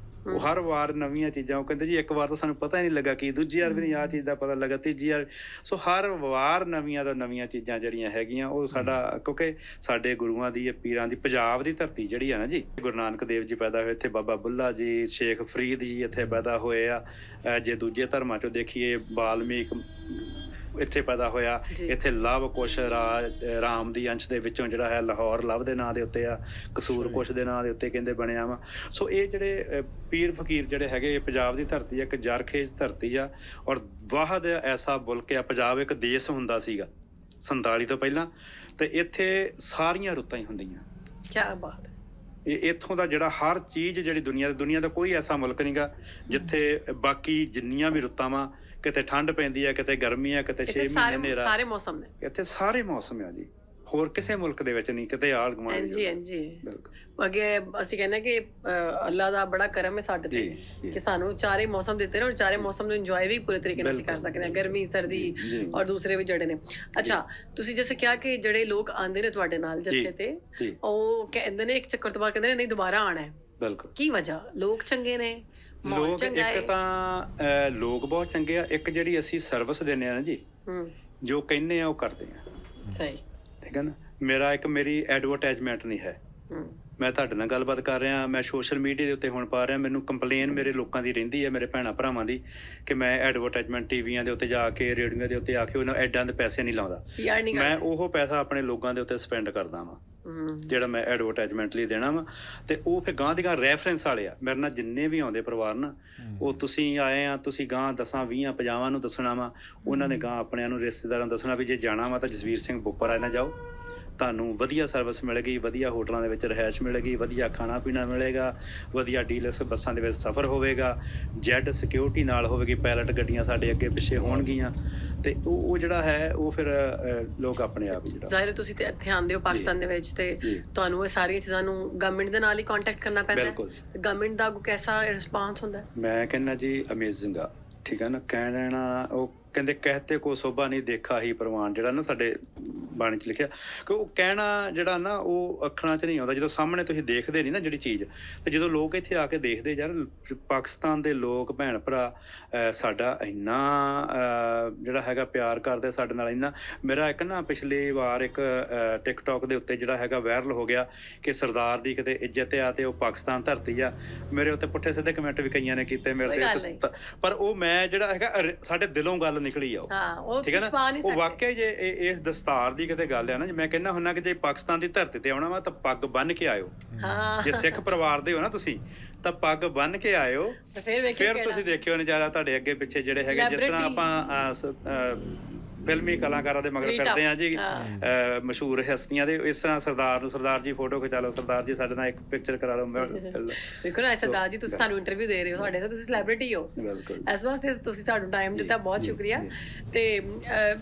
Speaker 1: ਉਹ ਹਰ ਵਾਰ ਨਵੀਆਂ ਚੀਜ਼ਾਂ, ਉਹ ਕਹਿੰਦੇ ਜੀ ਇੱਕ ਵਾਰ ਤਾਂ ਸਾਨੂੰ ਪਤਾ ਹੀ ਨਹੀਂ ਲੱਗਾ ਕਿ ਦੂਜੀ ਵਾਰ ਵੀ ਨਹੀਂ ਆਹ ਚੀਜ਼ ਦਾ ਪਤਾ ਲੱਗਾ, ਤੀਜੀ ਵਾਰ। ਸੋ ਹਰ ਵਾਰ ਨਵੀਆਂ ਤੋਂ ਨਵੀਆਂ ਚੀਜ਼ਾਂ ਜਿਹੜੀਆਂ ਹੈਗੀਆਂ ਉਹ ਸਾਡਾ, ਕਿਉਂਕਿ ਸਾਡੇ ਗੁਰੂਆਂ ਦੀ, ਪੀਰਾਂ ਦੀ, ਪੰਜਾਬ ਦੀ ਧਰਤੀ ਜਿਹੜੀ ਆ ਨਾ ਜੀ, ਗੁਰੂ ਨਾਨਕ ਦੇਵ ਜੀ ਪੈਦਾ ਹੋਏ ਇੱਥੇ, ਬਾਬਾ ਬੁੱਲਾ ਜੀ, ਸ਼ੇਖ ਫਰੀਦ ਜੀ ਇੱਥੇ ਪੈਦਾ ਹੋਏ ਆ। ਜੇ ਦੂਜੇ ਧਰਮਾਂ 'ਚੋਂ ਦੇਖੀਏ, ਵਾਲਮੀਕ ਇੱਥੇ ਪੈਦਾ ਹੋਇਆ। ਇੱਥੇ ਲਵ ਕੁਸ਼ ਰਾਮ ਦੀ ਅੰਸ਼ ਦੇ ਵਿੱਚੋਂ ਜਿਹੜਾ ਹੈ ਲਾਹੌਰ ਲਵ ਦੇ ਨਾਂ ਦੇ ਉੱਤੇ ਆ, ਕਸੂਰ ਕੁਸ਼ ਦੇ ਨਾਂ ਦੇ ਉੱਤੇ ਕਹਿੰਦੇ ਬਣਿਆ ਵਾ। ਸੋ ਇਹ ਜਿਹੜੇ ਪੀਰ ਫਕੀਰ ਜਿਹੜੇ ਹੈਗੇ, ਪੰਜਾਬ ਦੀ ਧਰਤੀ ਆ, ਇੱਕ ਜਰਖੇਜ਼ ਧਰਤੀ ਆ। ਔਰ ਵਾਹਦ ਐਸਾ ਮੁਲਕ ਆ। ਪੰਜਾਬ ਇੱਕ ਦੇਸ਼ ਹੁੰਦਾ ਸੀਗਾ 47 ਤੋਂ ਪਹਿਲਾਂ, ਤੇ ਇੱਥੇ ਸਾਰੀਆਂ ਰੁੱਤਾਂ ਹੀ ਹੁੰਦੀਆਂ।
Speaker 2: ਕਿਆ ਬਾਤ ਹੈ।
Speaker 1: ਇੱਥੋਂ ਦਾ ਜਿਹੜਾ ਹਰ ਚੀਜ਼ ਜਿਹੜੀ ਦੁਨੀਆ ਦਾ ਕੋਈ ਐਸਾ ਮੁਲਕ ਨਹੀਂਗਾ ਜਿੱਥੇ ਬਾਕੀ ਜਿੰਨੀਆਂ ਵੀ ਰੁੱਤਾਂ ਵਾ, ਕਿਤੇ ਠੰਡ ਪੈਂਦੀ ਆ, ਕਿਤੇ ਗਰਮੀ ਆ, ਕਿਤੇ 6 ਮਹੀਨੇ ਹਨੇਰਾ।
Speaker 2: ਸਾਰੇ ਮੌਸਮ ਨੇ
Speaker 1: ਇੱਥੇ, ਸਾਰੇ ਮੌਸਮ ਆ ਜੀ। ਹੋਰ ਕਿਸੇ ਮੁਲਕ ਦੇ ਵਿੱਚ ਨਹੀਂ, ਕਿਤੇ ਆਲ ਗੁਆਂਢ।
Speaker 2: ਹਾਂਜੀ ਹਾਂਜੀ, ਅੱਗੇ ਅਸੀਂ ਕਹਿੰਦੇ ਕਿ ਅੱਲਾ ਦਾ ਬੜਾ ਕਰਮ ਹੈ ਸਾਡੇ ਤੇ ਕਿ ਸਾਨੂੰ ਚਾਰੇ ਮੌਸਮ ਦਿੱਤੇ ਨੇ, ਔਰ ਚਾਰੇ ਮੌਸਮ ਨੂੰ ਇੰਜੋਏ ਵੀ ਪੂਰੇ ਤਰੀਕੇ ਨਾਲ ਅਸੀਂ ਕਰ ਸਕਦੇ ਹਾਂ, ਗਰਮੀ, ਸਰਦੀ ਔਰ ਦੂਸਰੇ ਵੀ ਜਿਹੜੇ ਨੇ। ਅੱਛਾ, ਤੁਸੀਂ ਜਿਵੇਂ ਕਿਹਾ ਕਿ ਜਿਹੜੇ ਲੋਕ ਆਉਂਦੇ ਨੇ ਤੁਹਾਡੇ ਨਾਲ ਜੱਥੇ ਤੇ, ਉਹ ਕਹਿੰਦੇ ਨੇ ਇੱਕ ਚੱਕਰ ਤੋਂ ਬਾਅਦ ਕਹਿੰਦੇ ਨੇ ਨਹੀਂ ਦੁਬਾਰਾ ਆਉਣਾ ਹੈ।
Speaker 1: ਬਿਲਕੁਲ।
Speaker 2: ਕੀ ਵਜ੍ਹਾ? ਲੋਕ ਚੰਗੇ ਨੇ?
Speaker 1: ਲੋਕ ਇੱਕ ਤਾਂ ਲੋਕ ਬਹੁਤ ਚੰਗੇ ਆ। ਇੱਕ ਜਿਹੜੀ ਅਸੀਂ ਸਰਵਿਸ ਦਿੰਦੇ ਆ ਨਾ ਜੀ, ਜੋ ਕਹਿੰਦੇ ਆ ਉਹ ਕਰਦੇ ਆ।
Speaker 2: ਸਹੀ,
Speaker 1: ਠੀਕ ਹੈ ਨਾ। ਮੇਰੀ ਐਡਵਰਟਾਈਜ਼ਮੈਂਟ ਨਹੀਂ ਹੈ। ਮੈਂ ਤੁਹਾਡੇ ਨਾਲ ਗੱਲਬਾਤ ਕਰ ਰਿਹਾ, ਮੈਂ ਸੋਸ਼ਲ ਮੀਡੀਆ ਦੇ ਉੱਤੇ ਹੁਣ ਪਾ ਰਿਹਾ। ਮੈਨੂੰ ਕੰਪਲੇਨ ਮੇਰੇ ਲੋਕਾਂ ਦੀ ਰਹਿੰਦੀ ਹੈ, ਮੇਰੇ ਭੈਣਾਂ ਭਰਾਵਾਂ ਦੀ, ਕਿ ਮੈਂ ਐਡਵਰਟਾਈਜ਼ਮੈਂਟ ਟੀਵੀਆਂ ਦੇ ਉੱਤੇ ਜਾ ਕੇ, ਰੇਡੀਓ ਦੇ ਉੱਤੇ ਆ ਕੇ ਉਹਨਾਂ ਐਡਾਂ ਦੇ ਪੈਸੇ ਨਹੀਂ ਲਾਉਂਦਾ। ਮੈਂ ਉਹ ਪੈਸਾ ਆਪਣੇ ਲੋਕਾਂ ਦੇ ਉੱਤੇ ਸਪੈਂਡ ਕਰਦਾ ਵਾਂ ਜਿਹੜਾ ਮੈਂ ਐਡਵਰਟਾਈਜ਼ਮੈਂਟ ਲਈ ਦੇਣਾ ਵਾ। ਤੇ ਉਹ ਫਿਰ ਗਾਂ ਦੀ ਗਾਂ ਰੈਫਰੈਂਸ ਵਾਲੇ ਆ। ਮੇਰੇ ਨਾਲ ਜਿੰਨੇ ਵੀ ਆਉਂਦੇ ਪਰਿਵਾਰ ਨਾ, ਉਹ ਤੁਸੀਂ ਆਏ ਆ, ਤੁਸੀਂ ਗਾਂ 10-20-50 ਨੂੰ ਦੱਸਣਾ ਵਾ। ਉਹਨਾਂ ਨੇ ਗਾਂ ਆਪਣਿਆਂ ਨੂੰ, ਰਿਸ਼ਤੇਦਾਰਾਂ ਨੂੰ ਦੱਸਣਾ ਵੀ ਜੇ ਜਾਣਾ ਵਾ ਤਾਂ ਜਸਵੀਰ ਸਿੰਘ ਬੋਪਰ ਆ ਨਾ ਜਾਓ, ਤੁਹਾਨੂੰ ਵਧੀਆ ਸਰਵਿਸ ਮਿਲੇਗੀ, ਵਧੀਆ ਹੋਟਲਾਂ ਦੇ ਵਿੱਚ ਰਿਹਾਇਸ਼ ਮਿਲੇਗੀ, ਵਧੀਆ ਖਾਣਾ ਪੀਣਾ ਮਿਲੇਗਾ, ਵਧੀਆ ਡੀਲਕਸ ਬੱਸਾਂ ਦੇ ਵਿੱਚ ਸਫ਼ਰ ਹੋਵੇਗਾ, ਜੈਡ ਸਿਕਿਉਰਿਟੀ ਨਾਲ ਹੋਵੇਗੀ, ਪਾਇਲਟ ਗੱਡੀਆਂ ਸਾਡੇ ਅੱਗੇ ਪਿੱਛੇ ਹੋਣਗੀਆਂ। ਤੇ ਉਹ ਜਿਹੜਾ ਹੈ ਉਹ ਫਿਰ ਲੋਕ ਆਪਣੇ ਆਪ ਹੀ ਜਿਹੜਾ
Speaker 2: ਜ਼ਾਹਿਰ, ਤੁਸੀਂ ਤੇ ਇੱਥੇ ਆਉਂਦੇ ਹੋ ਪਾਕਿਸਤਾਨ ਦੇ ਵਿੱਚ, ਤੇ ਤੁਹਾਨੂੰ ਇਹ ਸਾਰੀਆਂ ਚੀਜ਼ਾਂ ਨੂੰ ਗਵਰਨਮੈਂਟ ਦੇ ਨਾਲ ਹੀ ਕੰਟੈਕਟ ਕਰਨਾ ਪੈਂਦਾ ਹੈ। ਤੇ ਗਵਰਨਮੈਂਟ ਦਾ ਕੈਸਾ ਰਿਸਪਾਂਸ ਹੁੰਦਾ?
Speaker 1: ਮੈਂ ਕਹਿੰਦਾ ਜੀ ਅਮੇਜ਼ਿੰਗ ਆ। ਠੀਕ ਹੈ ਨਾ। ਕਹਿਣਾ, ਉਹ ਕਹਿੰਦੇ ਕਹਿਤੇ ਕੋ ਸੋਭਾ ਨਹੀਂ ਦੇਖਾ ਹੀ ਪ੍ਰਵਾਨ, ਜਿਹੜਾ ਨਾ ਸਾਡੇ ਬਾਣੀ 'ਚ ਲਿਖਿਆ, ਕਿ ਉਹ ਕਹਿਣਾ ਜਿਹੜਾ ਨਾ ਉਹ ਅੱਖਰਾਂ 'ਚ ਨਹੀਂ ਆਉਂਦਾ। ਜਦੋਂ ਸਾਹਮਣੇ ਤੁਸੀਂ ਦੇਖਦੇ ਨਹੀਂ ਨਾ ਜਿਹੜੀ ਚੀਜ਼, ਤੇ ਜਦੋਂ ਲੋਕ ਇੱਥੇ ਆ ਕੇ ਦੇਖਦੇ, ਯਾਰ ਪਾਕਿਸਤਾਨ ਦੇ ਲੋਕ ਭੈਣ ਭਰਾ ਸਾਡਾ ਇੰਨਾ ਜਿਹੜਾ ਹੈਗਾ ਪਿਆਰ ਕਰਦੇ ਸਾਡੇ ਨਾਲ ਇੰਨਾ। ਮੇਰਾ ਇੱਕ ਨਾ ਪਿਛਲੀ ਵਾਰ ਇੱਕ ਟਿਕਟੋਕ ਦੇ ਉੱਤੇ ਜਿਹੜਾ ਹੈਗਾ ਵਾਇਰਲ ਹੋ ਗਿਆ ਕਿ ਸਰਦਾਰ ਦੀ ਕਿਤੇ ਇੱਜ਼ਤ ਆ ਤੇ ਉਹ ਪਾਕਿਸਤਾਨ ਧਰਤੀ ਆ। ਮੇਰੇ ਉੱਤੇ ਪੁੱਠੇ ਸਿੱਧੇ ਕਮੈਂਟ ਵੀ ਕਈਆਂ ਨੇ ਕੀਤੇ ਮੇਰੇ ਤੇ, ਪਰ ਉਹ ਮੈਂ ਜਿਹੜਾ ਹੈਗਾ ਸਾਡੇ ਦਿਲੋਂ ਗੱਲ ਨਿਕਲੀ ਆ ਉਹ। ਠੀਕ ਹੈ ਨਾ। ਉਹ ਵਾਕਿਆ ਜੇ ਇਸ ਦਸਤਾਰ ਦੀ ਕਿਤੇ ਗੱਲ ਆ ਨਾ, ਮੈਂ ਕਹਿੰਦਾ ਹੁੰਦਾ ਕਿ ਜੇ ਪਾਕਿਸਤਾਨ ਦੀ ਧਰਤੀ ਤੇ ਆਉਣਾ ਵਾ ਤਾਂ ਪੱਗ ਬੰਨ੍ਹ ਕੇ ਆਇਓ। ਜੇ ਸਿੱਖ ਪਰਿਵਾਰ ਦੇ ਹੋ ਨਾ ਤੁਸੀਂ, ਤਾਂ ਪੱਗ ਬੰਨ੍ਹ ਕੇ ਆਇਓ। ਫਿਰ ਤੁਸੀਂ ਦੇਖਿਓ ਨਜ਼ਾਰਾ ਤੁਹਾਡੇ ਅੱਗੇ ਪਿੱਛੇ ਜਿਹੜੇ ਹੈਗੇ। ਜਿਸ ਤਰ੍ਹਾਂ ਆਪਾਂ ਫਿਲਮੀ ਕਲਾਕਾਰਾਂ ਦੇ ਮਗਰ ਕਰਦੇ ਆ ਜੀ, ਮਸ਼ਹੂਰ ਹਸਤੀਆਂ ਦੇ, ਇਸ ਤਰ੍ਹਾਂ ਸਰਦਾਰ ਨੂੰ, ਸਰਦਾਰ ਜੀ ਫੋਟੋ ਖਿਚਾ ਲਓ, ਸਰਦਾਰ ਜੀ ਸਾਡੇ ਨਾਲ ਇੱਕ ਪਿਕਚਰ ਕਰਾ ਲਓ।
Speaker 2: ਦੇਖੋ ਨਾ ਸਰਦਾਰ ਜੀ, ਤੁਸੀਂ ਸਾਨੂੰ ਇੰਟਰਵਿਊ ਦੇ ਰਹੇ ਹੋ, ਤੁਹਾਡੇ ਤਾਂ ਤੁਸੀਂ ਸੈਲੀਬ੍ਰਿਟੀ ਹੋ। ਇਸ ਵਾਸਤੇ ਤੁਸੀਂ ਸਾਨੂੰ ਟਾਈਮ ਦਿੱਤਾ, ਬਹੁਤ ਸ਼ੁਕਰੀਆ। ਤੇ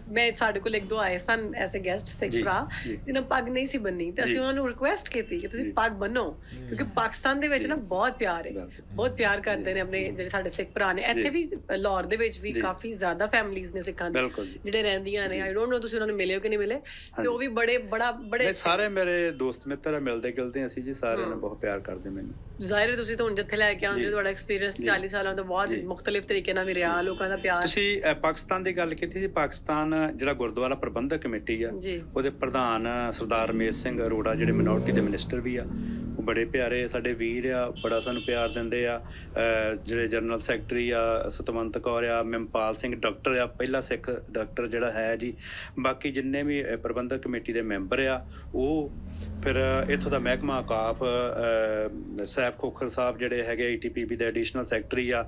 Speaker 2: ਮੈਂ ਸਾਡੇ ਕੋਲ ਇੱਕ ਦੋ ਆਏ ਸਨ ਐਸੇ ਗੈਸਟ, ਸਿੱਖ ਭਰਾ, ਜਿਹਨਾਂ ਪੱਗ ਨਹੀਂ ਸੀ ਬੰਨੀ, ਤੇ ਅਸੀਂ ਉਹਨਾਂ ਨੂੰ ਰਿਕੁਐਸਟ ਕੀਤੀ ਕਿ ਤੁਸੀਂ ਪੱਗ ਬੰਨੋ, ਕਿਉਂਕਿ ਪਾਕਿਸਤਾਨ ਦੇ ਵਿੱਚ ਨਾ ਬਹੁਤ ਪਿਆਰ ਹੈ, ਬਹੁਤ ਪਿਆਰ ਕਰਦੇ ਨੇ ਆਪਣੇ ਜਿਹੜੇ ਸਾਡੇ ਸਿੱਖ ਭਰਾ ਨੇ। ਇੱਥੇ ਵੀ ਲਾਹੌਰ ਦੇ ਵਿੱਚ ਵੀ ਕਾਫੀ ਜ਼ਿਆਦਾ ਫੈਮਿਲੀਜ਼ ਨੇ ਸਿੱਖਾਂ ਦੇ ਜਿਹੜੇ ਰਹਿੰਦੀਆਂ ਨੇ। ਆਈ ਡੋਨਟ ਨੋ ਤੁਸੀਂ ਉਹਨਾਂ ਨੂੰ ਮਿਲੇ ਹੋ ਕਿ ਨਹੀਂ ਮਿਲੇ, ਤੇ ਉਹ ਵੀ ਬੜੇ
Speaker 1: ਸਾਰੇ ਮੇਰੇ ਦੋਸਤ ਮਿੱਤਰ ਮਿਲਦੇ ਗਿਲਦੇ ਅਸੀਂ ਜੀ, ਸਾਰਿਆਂ ਨੇ ਬਹੁਤ ਪਿਆਰ ਕਰਦੇ ਮੈਨੂੰ।
Speaker 2: ਜ਼ਾਹਿਰ ਤੁਸੀਂ ਤਾਂ ਹੁਣ ਜਿੱਥੇ ਲੈ ਕੇ ਆਉਂਦੇ ਹੋ, ਤੁਹਾਡਾ ਐਕਸਪੀਰੀਅੰਸ 40 ਸਾਲਾਂ ਤੋਂ ਬਹੁਤ ਮੁਖਤਲਿਫ ਤਰੀਕੇ ਨਾਲ ਵੀ ਰਿਹਾ, ਲੋਕਾਂ ਦਾ ਪਿਆਰ।
Speaker 1: ਤੁਸੀਂ ਪਾਕਿਸਤਾਨ ਦੀ ਗੱਲ ਕੀਤੀ ਸੀ। ਪਾਕਿਸਤਾਨ ਜਿਹੜਾ ਗੁਰਦੁਆਰਾ ਪ੍ਰਬੰਧਕ ਕਮੇਟੀ ਆ, ਉਹਦੇ ਪ੍ਰਧਾਨ ਸਰਦਾਰ ਰਮੇਸ਼ ਸਿੰਘ ਅਰੋੜਾ, ਜਿਹੜੇ ਮਿਨੋਰਟੀ ਦੇ ਮਿਨਿਸਟਰ ਵੀ ਆ, ਉਹ ਬੜੇ ਪਿਆਰੇ ਸਾਡੇ ਵੀਰ ਆ, ਬੜਾ ਸਾਨੂੰ ਪਿਆਰ ਦਿੰਦੇ ਆ। ਜਿਹੜੇ ਜਨਰਲ ਸੈਕਟਰੀ ਆ ਸਤਵੰਤ ਕੌਰ ਆ, ਮਹਿੰਪਾਲ ਸਿੰਘ ਡਾਕਟਰ ਆ, ਪਹਿਲਾ ਸਿੱਖ ਡਾਕਟਰ ਜਿਹੜਾ ਹੈ ਜੀ। ਬਾਕੀ ਜਿੰਨੇ ਵੀ ਪ੍ਰਬੰਧਕ ਕਮੇਟੀ ਦੇ ਮੈਂਬਰ ਆ ਉਹ, ਫਿਰ ਇੱਥੋਂ ਦਾ ਮਹਿਕਮਾ ਔਕਾਫ ਸਾਹਿਬ ਖੋਖਰ ਸਾਹਿਬ ਜਿਹੜੇ ਹੈਗੇ ITPB ਦੇ ਐਡੀਸ਼ਨਲ ਸੈਕਟਰੀ ਆ,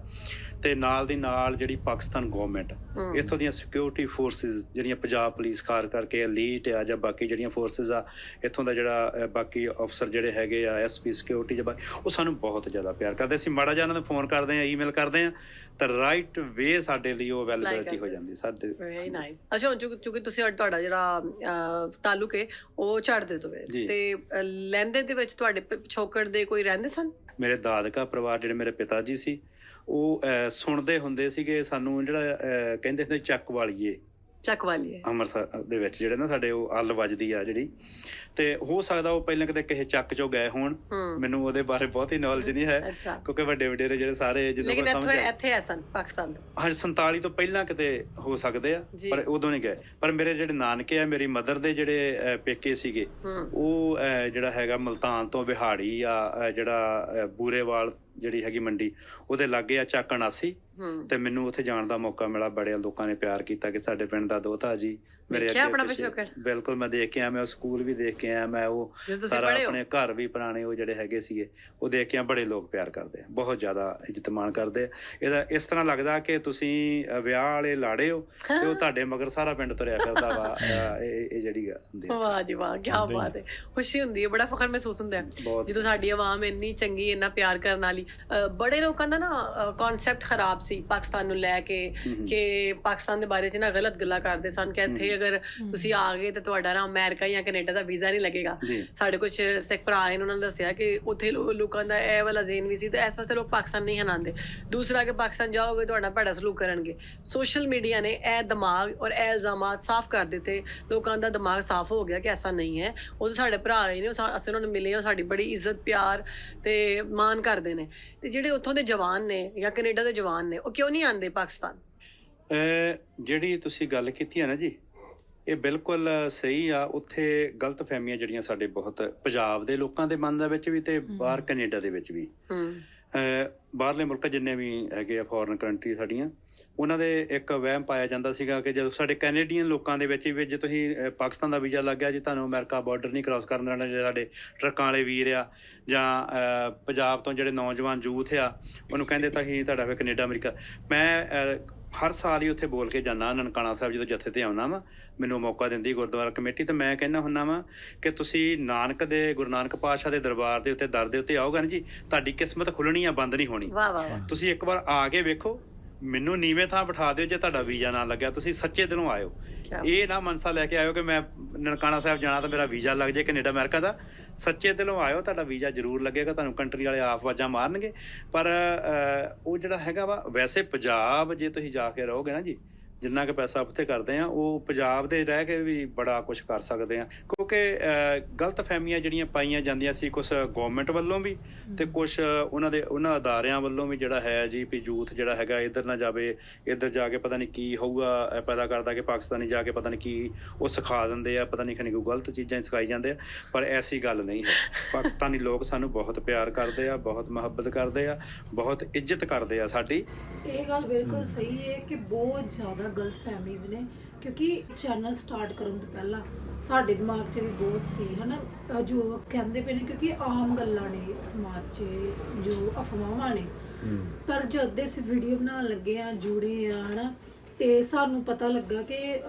Speaker 1: ਤੇ ਨਾਲ ਦੀ ਨਾਲ ਜਿਹੜੀ ਪਾਕਿਸਤਾਨ ਗੌਰਮੈਂਟ, ਇੱਥੋਂ ਦੀਆਂ ਸਿਕਿਉਰਿਟੀ ਫੋਰਸਿਸ ਜਿਹੜੀਆਂ ਪੰਜਾਬ ਪੁਲਿਸ ਖਾਸ ਕਰਕੇ ਐਲੀਟ ਆ, ਜਾਂ ਬਾਕੀ ਜਿਹੜੀਆਂ ਫੋਰਸਿਸ ਆ ਇੱਥੋਂ ਦਾ, ਜਿਹੜਾ ਬਾਕੀ ਅਫਸਰ ਜਿਹੜੇ ਹੈਗੇ ਆ SP ਸਿਕਿਉਰਿਟੀ ਜਾਂ ਉਹ ਸਾਨੂੰ ਬਹੁਤ ਜ਼ਿਆਦਾ ਪਿਆਰ ਕਰਦੇ। ਅਸੀਂ ਮਾੜਾ ਜਿਹਾ ਉਹਨਾਂ ਨੂੰ ਫੋਨ ਕਰਦੇ ਹਾਂ, ਈਮੇਲ ਕਰਦੇ ਹਾਂ, ਤਾਂ ਰਾਈਟ ਵੇ ਸਾਡੇ ਲਈ ਉਹ ਅਵੇਲੇਬਿਲਿਟੀ ਹੋ ਜਾਂਦੀ ਸਾਡੇ।
Speaker 2: Very nice. ਅੱਛਾ, ਹੁਣ ਚੂੰਕਿ ਤੁਸੀਂ ਤੁਹਾਡਾ ਜਿਹੜਾ ਤਾਲੁਕ ਹੈ ਉਹ ਝੜਦੇ ਤੋਂ ਤੇ ਲਹਿੰਦੇ ਦੇ ਵਿੱਚ ਤੁਹਾਡੇ ਪਿਛੋਕੜ ਦੇ ਕੋਈ ਰਹਿੰਦੇ ਸਨ?
Speaker 1: ਮੇਰੇ ਦਾਦਕਾ ਪਰਿਵਾਰ ਜਿਹੜੇ ਮੇਰੇ ਪਿਤਾ ਜੀ ਸੀ ਉਹ ਸੁਣਦੇ ਹੁੰਦੇ ਸੀਗੇ ਸਾਨੂੰ, ਜਿਹੜਾ ਕਹਿੰਦੇ ਹੁੰਦੇ ਚੱਕ ਵਾਲੀਏ ਅੰਮ੍ਰਿਤਸਰ ਦੇ ਵਿੱਚ ਜਿਹੜੇ ਨਾ ਸਾਡੇ ਉਹ ਅੱਲ ਵੱਜਦੀ ਆ ਜਿਹੜੀ, ਤੇ ਹੋ ਸਕਦਾ ਉਹ ਪਹਿਲਾਂ ਕਿਤੇ ਕਿਸੇ ਚੱਕ ਚੋਂ ਗਏ ਹੋਣ, ਮੈਨੂੰ ਉਹਦੇ ਬਾਰੇ ਬਹੁਤੀ ਨੌਲੇਜ ਨਹੀਂ ਹੈ ਕਿਉਂਕਿ ਵੱਡੇ ਵਡੇਰੇ ਜਿਹੜੇ ਸਾਰੇ ਜਦੋਂ
Speaker 2: ਪਾਕਿਸਤਾਨ
Speaker 1: 47 ਤੋਂ ਪਹਿਲਾਂ ਕਿਤੇ ਹੋ ਸਕਦੇ ਆ, ਪਰ ਉਦੋਂ ਨਹੀਂ ਗਏ। ਪਰ ਮੇਰੇ ਜਿਹੜੇ ਨਾਨਕੇ ਆ, ਮੇਰੀ ਮਦਰ ਦੇ ਜਿਹੜੇ ਪੇਕੇ ਸੀਗੇ ਉਹ ਜਿਹੜਾ ਹੈਗਾ ਮੁਲਤਾਨ ਤੋਂ ਵਿਹਾੜੀ ਆ, ਜਿਹੜਾ ਬੂਰੇਵਾਲ ਜਿਹੜੀ ਹੈਗੀ ਮੰਡੀ ਉਹਦੇ ਲਾਗੇ ਆ ਚੱਕ 79, ਤੇ ਮੈਨੂੰ ਉੱਥੇ ਜਾਣ ਦਾ ਮੌਕਾ ਮਿਲਾ। ਬੜੇ ਲੋਕਾਂ ਨੇ ਪਿਆਰ ਕੀਤਾ ਕਿ ਸਾਡੇ ਪਿੰਡ ਦਾ ਦੋਹਤਾ ਜੀ ਮੇਰੇ ਅੱਗੇ। ਬਿਲਕੁਲ ਮੈਂ ਦੇਖ ਕੇ ਆਇਆ, ਮੈਂ ਸਕੂਲ ਵੀ ਦੇਖ ਕੇ ਆਇਆ, ਮੈਂ ਉਹ ਸਾਰਾ ਆਪਣੇ ਘਰ ਵੀ ਪੁਰਾਣੇ ਉਹ ਜਿਹੜੇ ਹੈਗੇ ਸੀਗੇ ਉਹ ਦੇਖ ਕੇ ਆ। ਬੜੇ ਲੋਕ ਪਿਆਰ ਕਰਦੇ ਆ, ਬਹੁਤ ਜ਼ਿਆਦਾ ਇੱਜ਼ਤ ਮਾਣ ਕਰਦੇ ਆ। ਇਹਦਾ ਇਸ ਤਰ੍ਹਾਂ ਲੱਗਦਾ ਕਿ ਤੁਸੀਂ ਵਿਆਹ ਵਾਲੇ ਲਾੜੇ ਹੋ ਤੇ ਉਹ ਤੁਹਾਡੇ ਮਗਰ ਸਾਰਾ ਪਿੰਡ ਤੁਰਿਆ ਕਰਦਾ ਵਾ। ਇਹ ਜਿਹੜੀ ਹੁੰਦੀ ਹੈ,
Speaker 2: ਵਾਹ ਜੀ ਵਾਹ, ਕੀ ਬਾਤ ਹੈ। ਖੁਸ਼ੀ ਹੁੰਦੀ ਹੈ, ਬੜਾ ਫਖਰ ਮਹਿਸੂਸ ਹੁੰਦਾ ਹੈ ਜਦੋਂ ਸਾਡੀ ਆਵਾਮ ਇੰਨੀ ਚੰਗੀ, ਇੰਨਾ ਪਿਆਰ ਕਰਨ ਵਾਲੀ। ਬੜੇ ਲੋਕਾਂ ਦਾ ਨਾ ਕਨਸੈਪਟ ਖਰਾਬ ਸੀ ਪਾਕਿਸਤਾਨ ਨੂੰ ਲੈ ਕੇ, ਕਿ ਪਾਕਿਸਤਾਨ ਦੇ ਬਾਰੇ 'ਚ ਨਾ ਗਲਤ ਗੱਲਾਂ ਕਰਦੇ ਸਨ ਕਿ ਇੱਥੇ ਅਗਰ ਤੁਸੀਂ ਆ ਗਏ ਤੇ ਤੁਹਾਡਾ ਨਾ ਅਮਰੀਕਾ ਜਾਂ ਕੈਨੇਡਾ ਦਾ ਵੀਜ਼ਾ ਨਹੀਂ ਲੱਗੇਗਾ। ਸਾਡੇ ਕੁਝ ਸਿੱਖ ਭਰਾ ਨੇ ਉਹਨਾਂ ਨੇ ਦੱਸਿਆ ਕਿ ਉੱਥੇ ਲੋਕਾਂ ਦਾ ਇਹ ਵਾਲਾ ਜ਼ੇਨ ਵੀ ਸੀ, ਤੇ ਇਸ ਵਾਸਤੇ ਲੋਕ ਪਾਕਿਸਤਾਨ ਨਹੀਂ ਹਨ ਆਉਂਦੇ। ਦੂਸਰਾ ਕਿ ਪਾਕਿਸਤਾਨ ਜਾਓਗੇ ਤੁਹਾਡਾ ਭੈੜਾ ਸਲੂਕ ਕਰਨਗੇ। ਸੋਸ਼ਲ ਮੀਡੀਆ ਨੇ ਇਹ ਦਿਮਾਗ ਔਰ ਇਹ ਇਲਜ਼ਾਮਾਤ ਸਾਫ਼ ਕਰ ਦਿੱਤੇ, ਲੋਕਾਂ ਦਾ ਦਿਮਾਗ ਸਾਫ਼ ਹੋ ਗਿਆ ਕਿ ਐਸਾ ਨਹੀਂ ਹੈ। ਉਹ ਸਾਡੇ ਭਰਾ ਹੀ ਨੇ, ਅਸੀਂ ਉਹਨਾਂ ਨੂੰ ਮਿਲੇ ਹਾਂ, ਸਾਡੀ ਬੜੀ ਇੱਜ਼ਤ ਪਿਆਰ ਤੇ ਮਾਣ ਕਰਦੇ ਨੇ। ਤੇ ਜਿਹੜੇ ਉੱਥੋਂ ਦੇ ਜਵਾਨ ਨੇ ਜਾਂ ਕੈਨੇਡਾ ਦੇ ਜਵਾਨ ਨੇ ਉਹ ਕਿਉਂ ਨਹੀਂ ਆਉਂਦੇ ਪਾਕਿਸਤਾਨ?
Speaker 1: ਜਿਹੜੀ ਤੁਸੀਂ ਗੱਲ ਕੀਤੀ ਹੈ ਨਾ ਜੀ, ਇਹ ਬਿਲਕੁਲ ਸਹੀ ਆ। ਉੱਥੇ ਗਲਤ ਫਹਿਮੀਆਂ ਜਿਹੜੀਆਂ ਸਾਡੇ ਬਹੁਤ ਪੰਜਾਬ ਦੇ ਲੋਕਾਂ ਦੇ ਮਨ ਦੇ ਵਿੱਚ ਵੀ ਤੇ ਬਾਹਰ ਕੈਨੇਡਾ ਦੇ ਵਿੱਚ ਵੀ, ਬਾਹਰਲੇ ਮੁਲਕ ਜਿੰਨੇ ਵੀ ਹੈਗੇ ਆ ਫੋਰਨ ਕੰਟਰੀ ਸਾਡੀਆਂ, ਉਹਨਾਂ ਦੇ ਇੱਕ ਵਹਿਮ ਪਾਇਆ ਜਾਂਦਾ ਸੀਗਾ ਕਿ ਜਦੋਂ ਸਾਡੇ ਕੈਨੇਡੀਅਨ ਲੋਕਾਂ ਦੇ ਵਿੱਚ ਵੀ ਜੇ ਤੁਸੀਂ ਪਾਕਿਸਤਾਨ ਦਾ ਵੀਜ਼ਾ ਲੱਗ ਗਿਆ ਜੀ ਤੁਹਾਨੂੰ ਅਮਰੀਕਾ ਬਾਰਡਰ ਨਹੀਂ ਕ੍ਰਾਸ ਕਰਨ ਦੇਣਾ। ਜਿਹੜੇ ਸਾਡੇ ਟਰੱਕਾਂ ਵਾਲੇ ਵੀਰ ਆ ਜਾਂ ਪੰਜਾਬ ਤੋਂ ਜਿਹੜੇ ਨੌਜਵਾਨ ਯੂਥ ਆ ਉਹਨੂੰ ਕਹਿੰਦੇ ਤਾਂ ਹੀ ਤੁਹਾਡਾ ਫਿਰ ਕੈਨੇਡਾ ਅਮਰੀਕਾ। ਮੈਂ ਹਰ ਸਾਲ ਹੀ ਉੱਥੇ ਬੋਲ ਕੇ ਜਾਂਦਾ ਨਨਕਾਣਾ ਸਾਹਿਬ ਜਦੋਂ ਜੱਥੇ ਤੇ ਆਉਣਾ ਵਾ, ਮੈਨੂੰ ਮੌਕਾ ਦਿੰਦੀ ਗੁਰਦੁਆਰਾ ਕਮੇਟੀ, ਤੇ ਮੈਂ ਕਹਿੰਦਾ ਹੁੰਦਾ ਵਾ ਕਿ ਤੁਸੀਂ ਨਾਨਕ ਦੇ ਗੁਰੂ ਨਾਨਕ ਪਾਤਸ਼ਾਹ ਦੇ ਦਰਬਾਰ ਦੇ ਉੱਤੇ ਦਰ ਦੇ ਉੱਤੇ ਆਓਗੇ ਨਾ ਜੀ, ਤੁਹਾਡੀ ਕਿਸਮਤ ਖੁੱਲਣੀ ਆ, ਬੰਦ ਨਹੀਂ ਹੋਣੀ। ਤੁਸੀਂ ਇੱਕ ਵਾਰ ਆ ਕੇ ਵੇਖੋ, ਮੈਨੂੰ ਨੀਵੇਂ ਥਾਂ ਬਿਠਾ ਦਿਓ, ਜੇ ਤੁਹਾਡਾ ਵੀਜ਼ਾ ਨਾ ਲੱਗਿਆ ਤੁਸੀਂ ਸੱਚੇ ਦਿਲੋਂ ਆਇਓ। ਇਹ ਨਾ ਮਨਸਾ ਲੈ ਕੇ ਆਇਓ ਕਿ ਮੈਂ ਨਨਕਾਣਾ ਸਾਹਿਬ ਜਾਣਾ ਤਾਂ ਮੇਰਾ ਵੀਜ਼ਾ ਲੱਗ ਜਾਏ ਕੈਨੇਡਾ ਅਮਰੀਕਾ ਦਾ। ਸੱਚੇ ਦਿਲੋਂ ਆਇਓ, ਤੁਹਾਡਾ ਵੀਜ਼ਾ ਜ਼ਰੂਰ ਲੱਗੇਗਾ। ਤੁਹਾਨੂੰ ਕੰਟਰੀ ਵਾਲੇ ਆਪ ਆਵਾਜ਼ਾਂ ਮਾਰਨਗੇ, ਪਰ ਉਹ ਜਿਹੜਾ ਹੈਗਾ ਵਾ, ਵੈਸੇ ਪੰਜਾਬ ਜੇ ਤੁਸੀਂ ਜਾ ਕੇ ਰਹੋਗੇ ਨਾ ਜੀ, ਜਿੰਨਾ ਕੁ ਪੈਸਾ ਉੱਥੇ ਕਰਦੇ ਆ ਉਹ ਪੰਜਾਬ ਦੇ ਰਹਿ ਕੇ ਵੀ ਬੜਾ ਕੁਛ ਕਰ ਸਕਦੇ ਆ। ਕਿਉਂਕਿ ਗਲਤ ਫਹਿਮੀਆਂ ਜਿਹੜੀਆਂ ਪਾਈਆਂ ਜਾਂਦੀਆਂ ਸੀ ਕੁਛ ਗੌਰਮੈਂਟ ਵੱਲੋਂ ਵੀ ਤੇ ਕੁਛ ਉਹਨਾਂ ਅਦਾਰਿਆਂ ਵੱਲੋਂ ਵੀ, ਜਿਹੜਾ ਹੈ ਜੀ ਵੀ ਯੂਥ ਜਿਹੜਾ ਹੈਗਾ ਇੱਧਰ ਨਾ ਜਾਵੇ, ਇੱਧਰ ਜਾ ਕੇ ਪਤਾ ਨਹੀਂ ਕੀ ਹੋਊਗਾ ਪੈਦਾ ਕਰਦਾ ਕਿ ਪਾਕਿਸਤਾਨੀ ਜਾ ਕੇ ਪਤਾ ਨਹੀਂ ਕੀ ਉਹ ਸਿਖਾ ਦਿੰਦੇ ਆ, ਪਤਾ ਨਹੀਂ ਖਣੀ ਕੋਈ ਗਲਤ ਚੀਜ਼ਾਂ ਸਿਖਾਈ ਜਾਂਦੇ ਆ। ਪਰ ਐਸੀ ਗੱਲ ਨਹੀਂ ਹੈ। ਪਾਕਿਸਤਾਨੀ ਲੋਕ ਸਾਨੂੰ ਬਹੁਤ ਪਿਆਰ ਕਰਦੇ ਆ, ਬਹੁਤ ਮੁਹੱਬਤ ਕਰਦੇ ਆ, ਬਹੁਤ ਇੱਜ਼ਤ ਕਰਦੇ ਆ ਸਾਡੀ।
Speaker 4: ਇਹ ਗੱਲ ਬਿਲਕੁਲ ਸਹੀ ਹੈ ਕਿ ਬਹੁਤ ਜ਼ਿਆਦਾ ਗਲਤ ਫਹਿਮੀਜ਼ ਨੇ, ਕਿਉਂਕਿ ਚੈਨਲ ਸਟਾਰਟ ਕਰਨ ਤੋਂ ਪਹਿਲਾਂ ਸਾਡੇ ਦਿਮਾਗ 'ਚ ਵੀ ਬਹੁਤ ਸੀ ਹਨਾ ਜੋ ਕਹਿੰਦੇ ਪਏ ਨੇ, ਕਿਉਂਕਿ ਆਮ ਗੱਲਾਂ ਨੇ ਸਮਾਜ 'ਚ ਜੋ ਅਫਵਾਹਾਂ ਨੇ। ਪਰ ਜਦ ਅਸੀਂ ਵੀਡੀਓ ਬਣਾਉਣ ਲੱਗੇ ਆ, ਜੁੜੇ ਆ ਹਨਾ, ਤੇ ਸਾਨੂੰ ਪਤਾ ਲੱਗਾ ਕਿ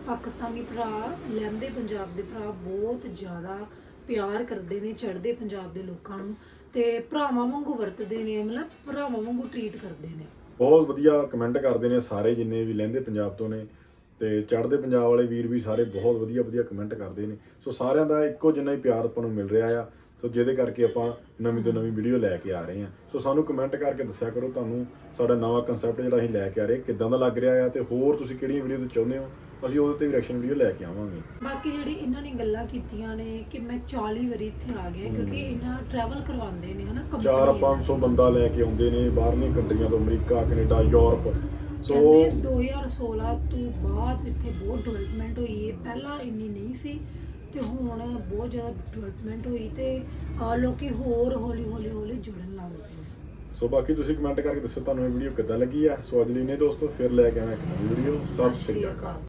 Speaker 4: ਪਾਕਿਸਤਾਨੀ ਭਰਾ ਲਹਿੰਦੇ ਪੰਜਾਬ ਦੇ ਭਰਾ ਬਹੁਤ ਜ਼ਿਆਦਾ ਪਿਆਰ ਕਰਦੇ ਨੇ ਚੜ੍ਹਦੇ ਪੰਜਾਬ ਦੇ ਲੋਕਾਂ ਨੂੰ, ਤੇ ਭਰਾਵਾਂ ਵਾਂਗੂ ਵਰਤਦੇ ਨੇ, ਮਤਲਬ ਭਰਾਵਾਂ ਵਾਂਗੂ ਟਰੀਟ ਕਰਦੇ ਨੇ।
Speaker 3: ਬਹੁਤ ਵਧੀਆ ਕਮੈਂਟ ਕਰਦੇ ਨੇ ਸਾਰੇ ਜਿੰਨੇ ਵੀ ਲਹਿੰਦੇ ਪੰਜਾਬ ਤੋਂ ਨੇ, ਤੇ ਚੜ੍ਹਦੇ ਪੰਜਾਬ ਵਾਲੇ ਵੀਰ ਵੀ ਸਾਰੇ ਬਹੁਤ ਵਧੀਆ ਕਮੈਂਟ ਕਰਦੇ ਨੇ। ਸੋ ਸਾਰਿਆਂ ਦਾ ਇੱਕੋ ਜਿੰਨਾ ਹੀ ਪਿਆਰ ਆਪਾਂ ਨੂੰ ਮਿਲ ਰਿਹਾ ਆ। ਸੋ ਜਿਹਦੇ ਕਰਕੇ ਆਪਾਂ ਨਵੀਂ ਤੋਂ ਨਵੀਂ ਵੀਡੀਓ ਲੈ ਕੇ ਆ ਰਹੇ ਹਾਂ। ਸੋ ਸਾਨੂੰ ਕਮੈਂਟ ਕਰਕੇ ਦੱਸਿਆ ਕਰੋ ਤੁਹਾਨੂੰ ਸਾਡਾ ਨਵਾਂ ਕਨਸੈਪਟ ਜਿਹੜਾ ਅਸੀਂ ਲੈ ਕੇ ਆ ਰਹੇ ਕਿੱਦਾਂ ਦਾ ਲੱਗ ਰਿਹਾ ਆ, ਤੇ ਹੋਰ ਤੁਸੀਂ ਕਿਹੜੀਆਂ ਵੀਡੀਓ ਚਾਹੁੰਦੇ ਹੋ, ਅਸੀਂ ਉਹਦੇ ਤੇ ਵੀ ਰਿਐਕਸ਼ਨ ਵੀਡੀਓ ਲੈ ਕੇ ਆਵਾਂਗੇ।
Speaker 4: ਬਾਕੀ ਜਿਹੜੀ ਇਹਨਾਂ ਨੇ ਗੱਲਾਂ ਕੀਤੀਆਂ ਨੇ ਕਿ ਮੈਂ 40 ਵਾਰੀ ਇੱਥੇ ਆ ਗਿਆ, ਕਿਉਂਕਿ ਇਹਨਾਂ ਟਰੈਵਲ ਕਰਵਾਉਂਦੇ ਨੇ ਹਨਾ,
Speaker 3: 400-500 ਬੰਦਾ ਲੈ ਕੇ ਆਉਂਦੇ ਨੇ ਬਾਹਰਲੀਆਂ ਕੰਟਰੀਆਂ ਤੋਂ, ਅਮਰੀਕਾ, ਕੈਨੇਡਾ, ਯੂਰਪ। ਸੋ
Speaker 4: 2016 ਤੋਂ ਬਾਅਦ ਇੱਥੇ ਬਹੁਤ ਡਿਵੈਲਪਮੈਂਟ ਹੋਈ ਹੈ, ਪਹਿਲਾਂ ਇੰਨੀ ਨਹੀਂ ਸੀ। ਤੇ ਹੁਣ ਬਹੁਤ ਜ਼ਿਆਦਾ ਡਿਵੈਲਪਮੈਂਟ ਹੋਈ ਤੇ ਲੋਕੀ ਹੋਰ ਹੌਲੀ ਹੌਲੀ ਜੁੜਨ ਲੱਗ ਪਏ।
Speaker 3: ਸੋ ਬਾਕੀ ਤੁਸੀਂ ਕਮੈਂਟ ਕਰਕੇ ਦੱਸੋ ਤੁਹਾਨੂੰ ਇਹ ਵੀਡੀਓ ਕਿੱਦਾਂ ਲੱਗੀ ਆ। ਸੋ ਅੱਜ ਲਈ ਨੇ ਦੋਸਤੋ ਫਿਰ ਲੈ ਕੇ ਆਵਾਂ ਇੱਕ ਨਵੀਂ ਵੀਡੀਓ। ਸਤਿ ਸ਼੍ਰੀ ਅਕਾਲ।